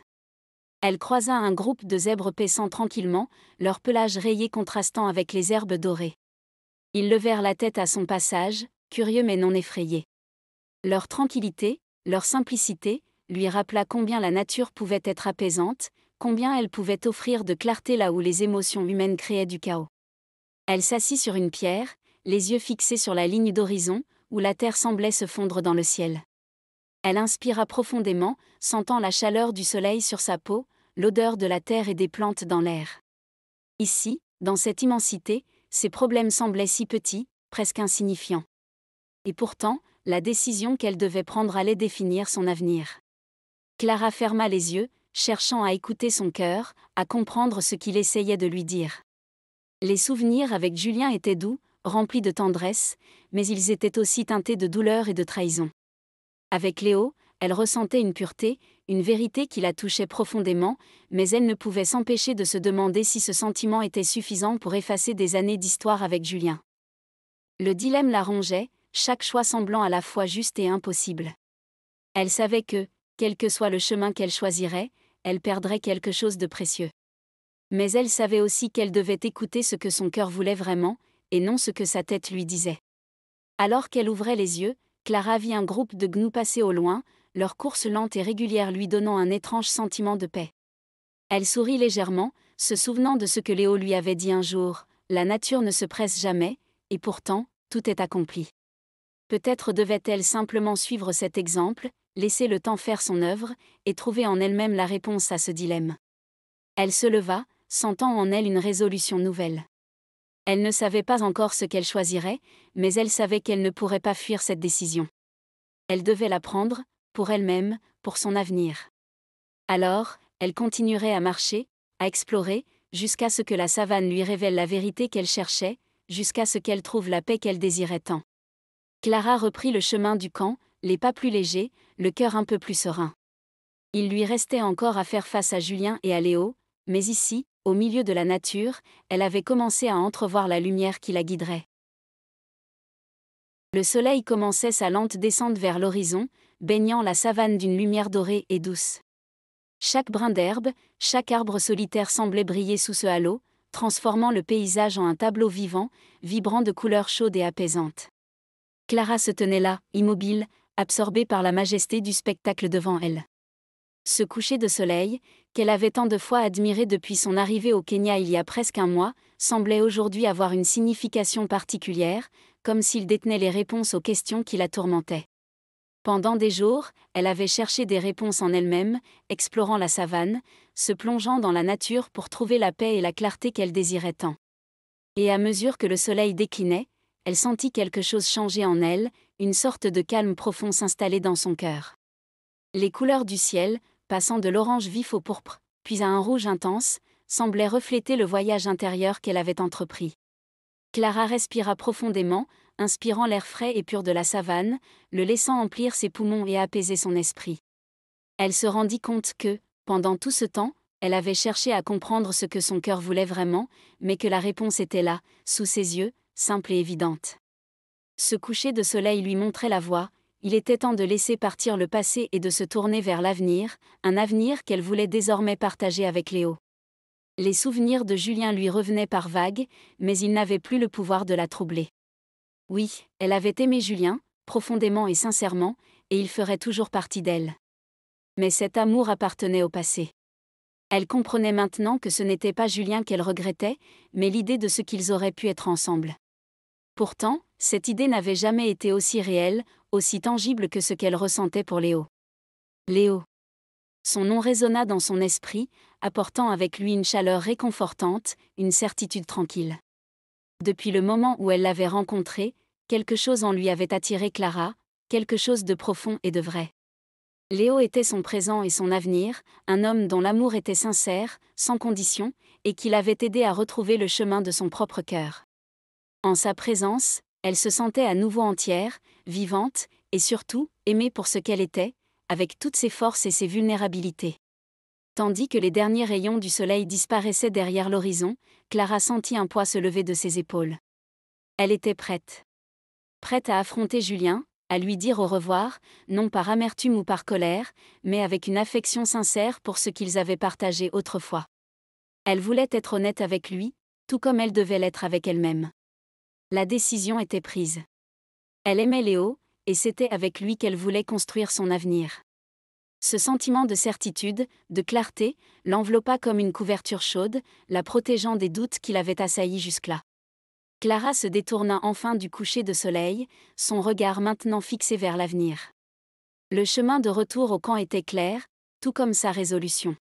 Elle croisa un groupe de zèbres paissant tranquillement, leur pelage rayé contrastant avec les herbes dorées. Ils levèrent la tête à son passage, curieux mais non effrayés. Leur tranquillité, leur simplicité, lui rappela combien la nature pouvait être apaisante, combien elle pouvait offrir de clarté là où les émotions humaines créaient du chaos. Elle s'assit sur une pierre, les yeux fixés sur la ligne d'horizon, où la terre semblait se fondre dans le ciel. Elle inspira profondément, sentant la chaleur du soleil sur sa peau, l'odeur de la terre et des plantes dans l'air. Ici, dans cette immensité, ses problèmes semblaient si petits, presque insignifiants. Et pourtant, la décision qu'elle devait prendre allait définir son avenir. Clara ferma les yeux, cherchant à écouter son cœur, à comprendre ce qu'il essayait de lui dire. Les souvenirs avec Julien étaient doux, remplis de tendresse, mais ils étaient aussi teintés de douleur et de trahison. Avec Léo, elle ressentait une pureté, une vérité qui la touchait profondément, mais elle ne pouvait s'empêcher de se demander si ce sentiment était suffisant pour effacer des années d'histoire avec Julien. Le dilemme la rongeait, chaque choix semblant à la fois juste et impossible. Elle savait que, quel que soit le chemin qu'elle choisirait, elle perdrait quelque chose de précieux. Mais elle savait aussi qu'elle devait écouter ce que son cœur voulait vraiment, et non ce que sa tête lui disait. Alors qu'elle ouvrait les yeux, Clara vit un groupe de gnous passer au loin, leur course lente et régulière lui donnant un étrange sentiment de paix. Elle sourit légèrement, se souvenant de ce que Léo lui avait dit un jour, « La nature ne se presse jamais, et pourtant, tout est accompli. » Peut-être devait-elle simplement suivre cet exemple, laisser le temps faire son œuvre, et trouver en elle-même la réponse à ce dilemme. Elle se leva, sentant en elle une résolution nouvelle. Elle ne savait pas encore ce qu'elle choisirait, mais elle savait qu'elle ne pourrait pas fuir cette décision. Elle devait la prendre, pour elle-même, pour son avenir. Alors, elle continuerait à marcher, à explorer, jusqu'à ce que la savane lui révèle la vérité qu'elle cherchait, jusqu'à ce qu'elle trouve la paix qu'elle désirait tant. Clara reprit le chemin du camp, les pas plus légers, le cœur un peu plus serein. Il lui restait encore à faire face à Julien et à Léo, mais ici, au milieu de la nature, elle avait commencé à entrevoir la lumière qui la guiderait. Le soleil commençait sa lente descente vers l'horizon, baignant la savane d'une lumière dorée et douce. Chaque brin d'herbe, chaque arbre solitaire semblait briller sous ce halo, transformant le paysage en un tableau vivant, vibrant de couleurs chaudes et apaisantes. Clara se tenait là, immobile, absorbée par la majesté du spectacle devant elle. Ce coucher de soleil, qu'elle avait tant de fois admiré depuis son arrivée au Kenya il y a presque un mois, semblait aujourd'hui avoir une signification particulière, comme s'il détenait les réponses aux questions qui la tourmentaient. Pendant des jours, elle avait cherché des réponses en elle-même, explorant la savane, se plongeant dans la nature pour trouver la paix et la clarté qu'elle désirait tant. Et à mesure que le soleil déclinait, elle sentit quelque chose changer en elle, une sorte de calme profond s'installer dans son cœur. Les couleurs du ciel, passant de l'orange vif au pourpre, puis à un rouge intense, semblaient refléter le voyage intérieur qu'elle avait entrepris. Clara respira profondément, inspirant l'air frais et pur de la savane, le laissant emplir ses poumons et apaiser son esprit. Elle se rendit compte que, pendant tout ce temps, elle avait cherché à comprendre ce que son cœur voulait vraiment, mais que la réponse était là, sous ses yeux, simple et évidente. Ce coucher de soleil lui montrait la voie, il était temps de laisser partir le passé et de se tourner vers l'avenir, un avenir qu'elle voulait désormais partager avec Léo. Les souvenirs de Julien lui revenaient par vagues, mais il n'avait plus le pouvoir de la troubler. Oui, elle avait aimé Julien, profondément et sincèrement, et il ferait toujours partie d'elle. Mais cet amour appartenait au passé. Elle comprenait maintenant que ce n'était pas Julien qu'elle regrettait, mais l'idée de ce qu'ils auraient pu être ensemble. Pourtant, cette idée n'avait jamais été aussi réelle, aussi tangible que ce qu'elle ressentait pour Léo. Léo. Son nom résonna dans son esprit, apportant avec lui une chaleur réconfortante, une certitude tranquille. Depuis le moment où elle l'avait rencontré, quelque chose en lui avait attiré Clara, quelque chose de profond et de vrai. Léo était son présent et son avenir, un homme dont l'amour était sincère, sans condition, et qui l'avait aidé à retrouver le chemin de son propre cœur. En sa présence, elle se sentait à nouveau entière, vivante, et surtout, aimée pour ce qu'elle était, avec toutes ses forces et ses vulnérabilités. Tandis que les derniers rayons du soleil disparaissaient derrière l'horizon, Clara sentit un poids se lever de ses épaules. Elle était prête. Prête à affronter Julien, à lui dire au revoir, non par amertume ou par colère, mais avec une affection sincère pour ce qu'ils avaient partagé autrefois. Elle voulait être honnête avec lui, tout comme elle devait l'être avec elle-même. La décision était prise. Elle aimait Léo, et c'était avec lui qu'elle voulait construire son avenir. Ce sentiment de certitude, de clarté, l'enveloppa comme une couverture chaude, la protégeant des doutes qui l'avaient assaillie jusque-là. Clara se détourna enfin du coucher de soleil, son regard maintenant fixé vers l'avenir. Le chemin de retour au camp était clair, tout comme sa résolution.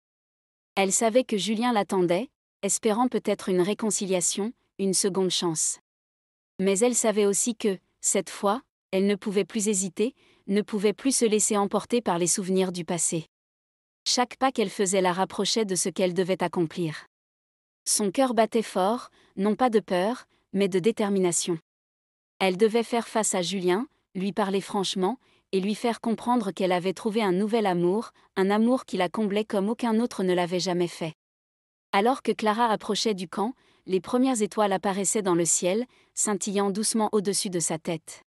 Elle savait que Julien l'attendait, espérant peut-être une réconciliation, une seconde chance. Mais elle savait aussi que, cette fois, elle ne pouvait plus hésiter, ne pouvait plus se laisser emporter par les souvenirs du passé. Chaque pas qu'elle faisait la rapprochait de ce qu'elle devait accomplir. Son cœur battait fort, non pas de peur, mais de détermination. Elle devait faire face à Julien, lui parler franchement, et lui faire comprendre qu'elle avait trouvé un nouvel amour, un amour qui la comblait comme aucun autre ne l'avait jamais fait. Alors que Clara approchait du camp, les premières étoiles apparaissaient dans le ciel, scintillant doucement au-dessus de sa tête.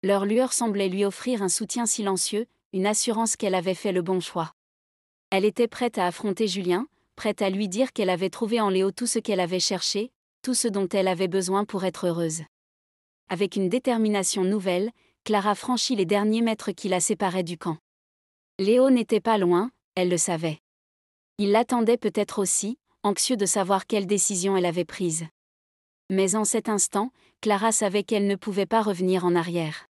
Leur lueur semblait lui offrir un soutien silencieux, une assurance qu'elle avait fait le bon choix. Elle était prête à affronter Julien, prête à lui dire qu'elle avait trouvé en Léo tout ce qu'elle avait cherché, tout ce dont elle avait besoin pour être heureuse. Avec une détermination nouvelle, Clara franchit les derniers mètres qui la séparaient du camp. Léo n'était pas loin, elle le savait. Il l'attendait peut-être aussi, anxieux de savoir quelle décision elle avait prise. Mais en cet instant, Clara savait qu'elle ne pouvait pas revenir en arrière.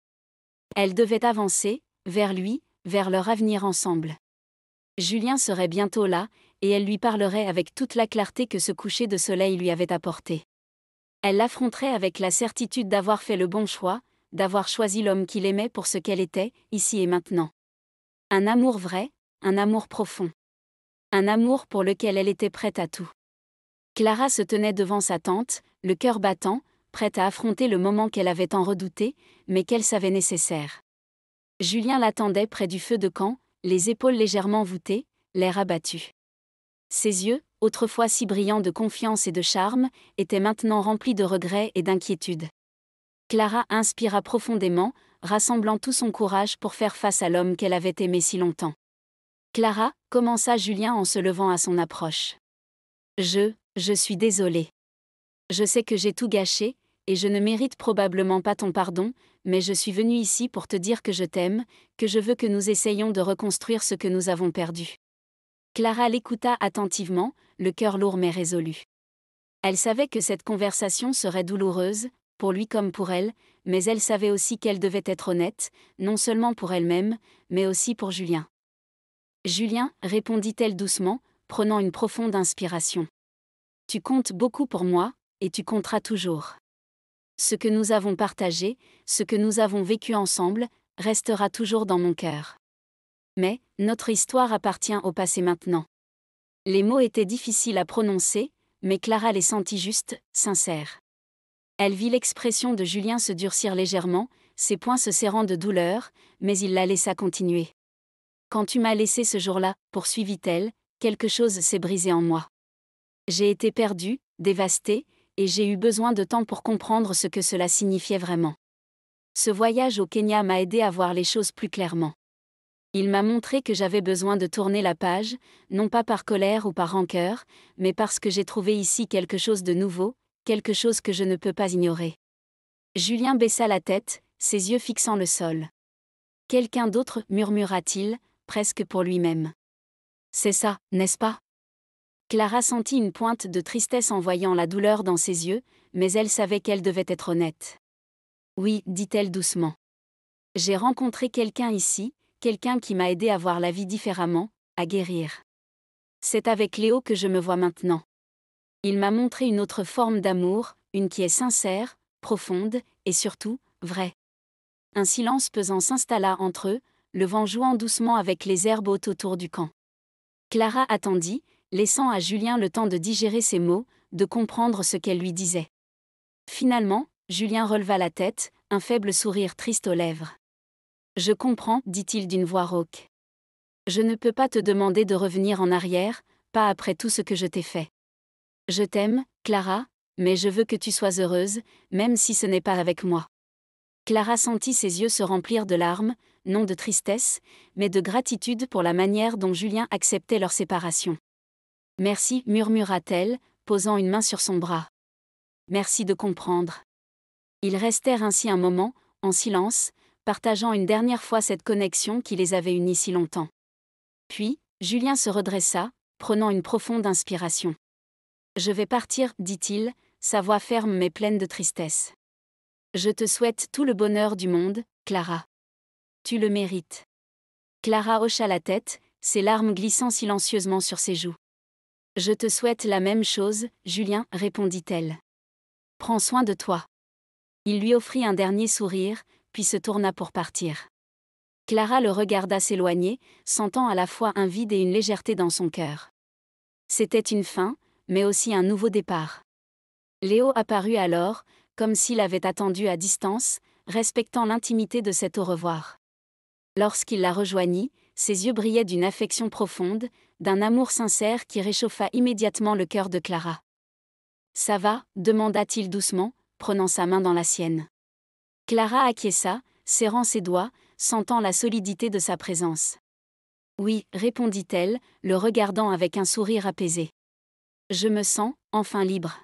Elle devait avancer, vers lui, vers leur avenir ensemble. Julien serait bientôt là, et elle lui parlerait avec toute la clarté que ce coucher de soleil lui avait apporté. Elle l'affronterait avec la certitude d'avoir fait le bon choix, d'avoir choisi l'homme qu'il aimait pour ce qu'elle était, ici et maintenant. Un amour vrai, un amour profond. Un amour pour lequel elle était prête à tout. Clara se tenait devant sa tante, le cœur battant, prête à affronter le moment qu'elle avait tant redouté, mais qu'elle savait nécessaire. Julien l'attendait près du feu de camp, les épaules légèrement voûtées, l'air abattu. Ses yeux, autrefois si brillants de confiance et de charme, étaient maintenant remplis de regrets et d'inquiétude. Clara inspira profondément, rassemblant tout son courage pour faire face à l'homme qu'elle avait aimé si longtemps. Clara, commença Julien en se levant à son approche. Je suis désolée. Je sais que j'ai tout gâché, et je ne mérite probablement pas ton pardon, mais je suis venue ici pour te dire que je t'aime, que je veux que nous essayions de reconstruire ce que nous avons perdu. Clara l'écouta attentivement, le cœur lourd mais résolu. Elle savait que cette conversation serait douloureuse, pour lui comme pour elle, mais elle savait aussi qu'elle devait être honnête, non seulement pour elle-même, mais aussi pour Julien. Julien, répondit-elle doucement, prenant une profonde inspiration. Tu comptes beaucoup pour moi, et tu compteras toujours. Ce que nous avons partagé, ce que nous avons vécu ensemble, restera toujours dans mon cœur. Mais, notre histoire appartient au passé maintenant. Les mots étaient difficiles à prononcer, mais Clara les sentit justes, sincères. Elle vit l'expression de Julien se durcir légèrement, ses poings se serrant de douleur, mais il la laissa continuer. « Quand tu m'as laissé ce jour-là, poursuivit-elle, quelque chose s'est brisé en moi. J'ai été perdue, dévastée, et j'ai eu besoin de temps pour comprendre ce que cela signifiait vraiment. Ce voyage au Kenya m'a aidé à voir les choses plus clairement. Il m'a montré que j'avais besoin de tourner la page, non pas par colère ou par rancœur, mais parce que j'ai trouvé ici quelque chose de nouveau, quelque chose que je ne peux pas ignorer. » Julien baissa la tête, ses yeux fixant le sol. « Quelqu'un d'autre, murmura-t-il, presque pour lui-même. C'est ça, n'est-ce pas ?» Clara sentit une pointe de tristesse en voyant la douleur dans ses yeux, mais elle savait qu'elle devait être honnête. « Oui, dit-elle doucement. J'ai rencontré quelqu'un ici, quelqu'un qui m'a aidé à voir la vie différemment, à guérir. C'est avec Léo que je me vois maintenant. Il m'a montré une autre forme d'amour, une qui est sincère, profonde, et surtout, vraie. » Un silence pesant s'installa entre eux, le vent jouant doucement avec les herbes hautes autour du camp. Clara attendit, laissant à Julien le temps de digérer ses mots, de comprendre ce qu'elle lui disait. Finalement, Julien releva la tête, un faible sourire triste aux lèvres. « Je comprends, dit-il d'une voix rauque. Je ne peux pas te demander de revenir en arrière, pas après tout ce que je t'ai fait. Je t'aime, Clara, mais je veux que tu sois heureuse, même si ce n'est pas avec moi. » Clara sentit ses yeux se remplir de larmes, non de tristesse, mais de gratitude pour la manière dont Julien acceptait leur séparation. « Merci, murmura-t-elle, posant une main sur son bras. « Merci de comprendre. » Ils restèrent ainsi un moment, en silence, partageant une dernière fois cette connexion qui les avait unis si longtemps. Puis, Julien se redressa, prenant une profonde inspiration. « Je vais partir, dit-il, sa voix ferme mais pleine de tristesse. Je te souhaite tout le bonheur du monde, Clara. Tu le mérites. » Clara hocha la tête, ses larmes glissant silencieusement sur ses joues. « Je te souhaite la même chose, Julien, répondit-elle. Prends soin de toi. » Il lui offrit un dernier sourire, puis se tourna pour partir. Clara le regarda s'éloigner, sentant à la fois un vide et une légèreté dans son cœur. C'était une fin, mais aussi un nouveau départ. Léo apparut alors, comme s'il avait attendu à distance, respectant l'intimité de cet au revoir. Lorsqu'il la rejoignit, ses yeux brillaient d'une affection profonde, d'un amour sincère qui réchauffa immédiatement le cœur de Clara. « Ça va ?» demanda-t-il doucement, prenant sa main dans la sienne. Clara acquiesça, serrant ses doigts, sentant la solidité de sa présence. « Oui, répondit-elle, le regardant avec un sourire apaisé. Je me sens, enfin libre. »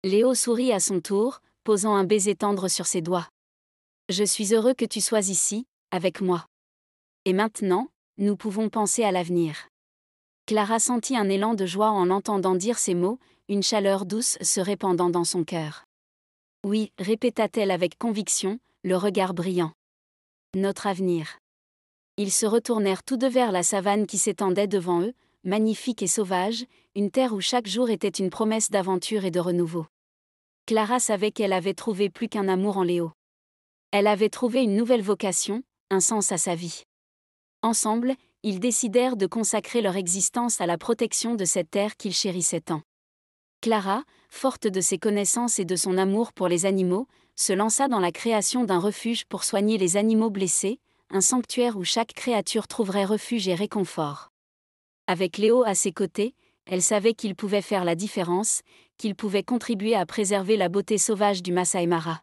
Léo sourit à son tour, posant un baiser tendre sur ses doigts. « Je suis heureux que tu sois ici, avec moi. Et maintenant, nous pouvons penser à l'avenir. » Clara sentit un élan de joie en l'entendant dire ces mots, une chaleur douce se répandant dans son cœur. « Oui, répéta-t-elle avec conviction, le regard brillant. Notre avenir. » Ils se retournèrent tous deux vers la savane qui s'étendait devant eux, magnifique et sauvage, une terre où chaque jour était une promesse d'aventure et de renouveau. Clara savait qu'elle avait trouvé plus qu'un amour en Léo. Elle avait trouvé une nouvelle vocation, un sens à sa vie. Ensemble, ils décidèrent de consacrer leur existence à la protection de cette terre qu'ils chérissaient tant. Clara, forte de ses connaissances et de son amour pour les animaux, se lança dans la création d'un refuge pour soigner les animaux blessés, un sanctuaire où chaque créature trouverait refuge et réconfort. Avec Léo à ses côtés, elle savait qu'il pouvait faire la différence, qu'il pouvait contribuer à préserver la beauté sauvage du Masai Mara.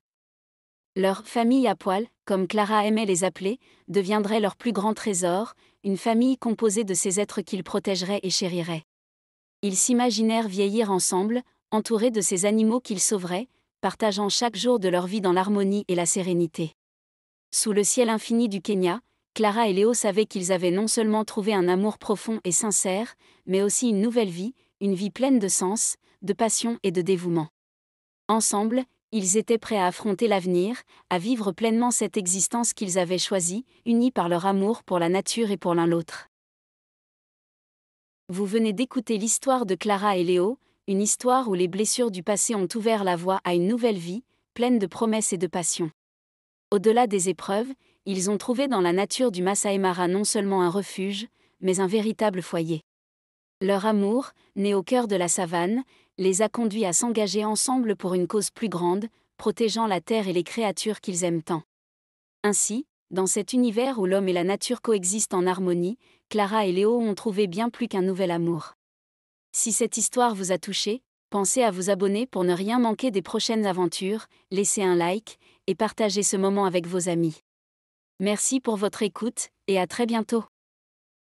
Leur famille à poil, comme Clara aimait les appeler, deviendrait leur plus grand trésor, une famille composée de ces êtres qu'ils protégeraient et chériraient. Ils s'imaginèrent vieillir ensemble, entourés de ces animaux qu'ils sauveraient, partageant chaque jour de leur vie dans l'harmonie et la sérénité. Sous le ciel infini du Kenya, Clara et Léo savaient qu'ils avaient non seulement trouvé un amour profond et sincère, mais aussi une nouvelle vie, une vie pleine de sens, de passion et de dévouement. Ensemble, ils étaient prêts à affronter l'avenir, à vivre pleinement cette existence qu'ils avaient choisie, unis par leur amour pour la nature et pour l'un l'autre. Vous venez d'écouter l'histoire de Clara et Léo, une histoire où les blessures du passé ont ouvert la voie à une nouvelle vie, pleine de promesses et de passion. Au-delà des épreuves, ils ont trouvé dans la nature du Masai Mara non seulement un refuge, mais un véritable foyer. Leur amour, né au cœur de la savane, les a conduits à s'engager ensemble pour une cause plus grande, protégeant la terre et les créatures qu'ils aiment tant. Ainsi, dans cet univers où l'homme et la nature coexistent en harmonie, Clara et Léo ont trouvé bien plus qu'un nouvel amour. Si cette histoire vous a touché, pensez à vous abonner pour ne rien manquer des prochaines aventures, laissez un like, et partagez ce moment avec vos amis. Merci pour votre écoute, et à très bientôt.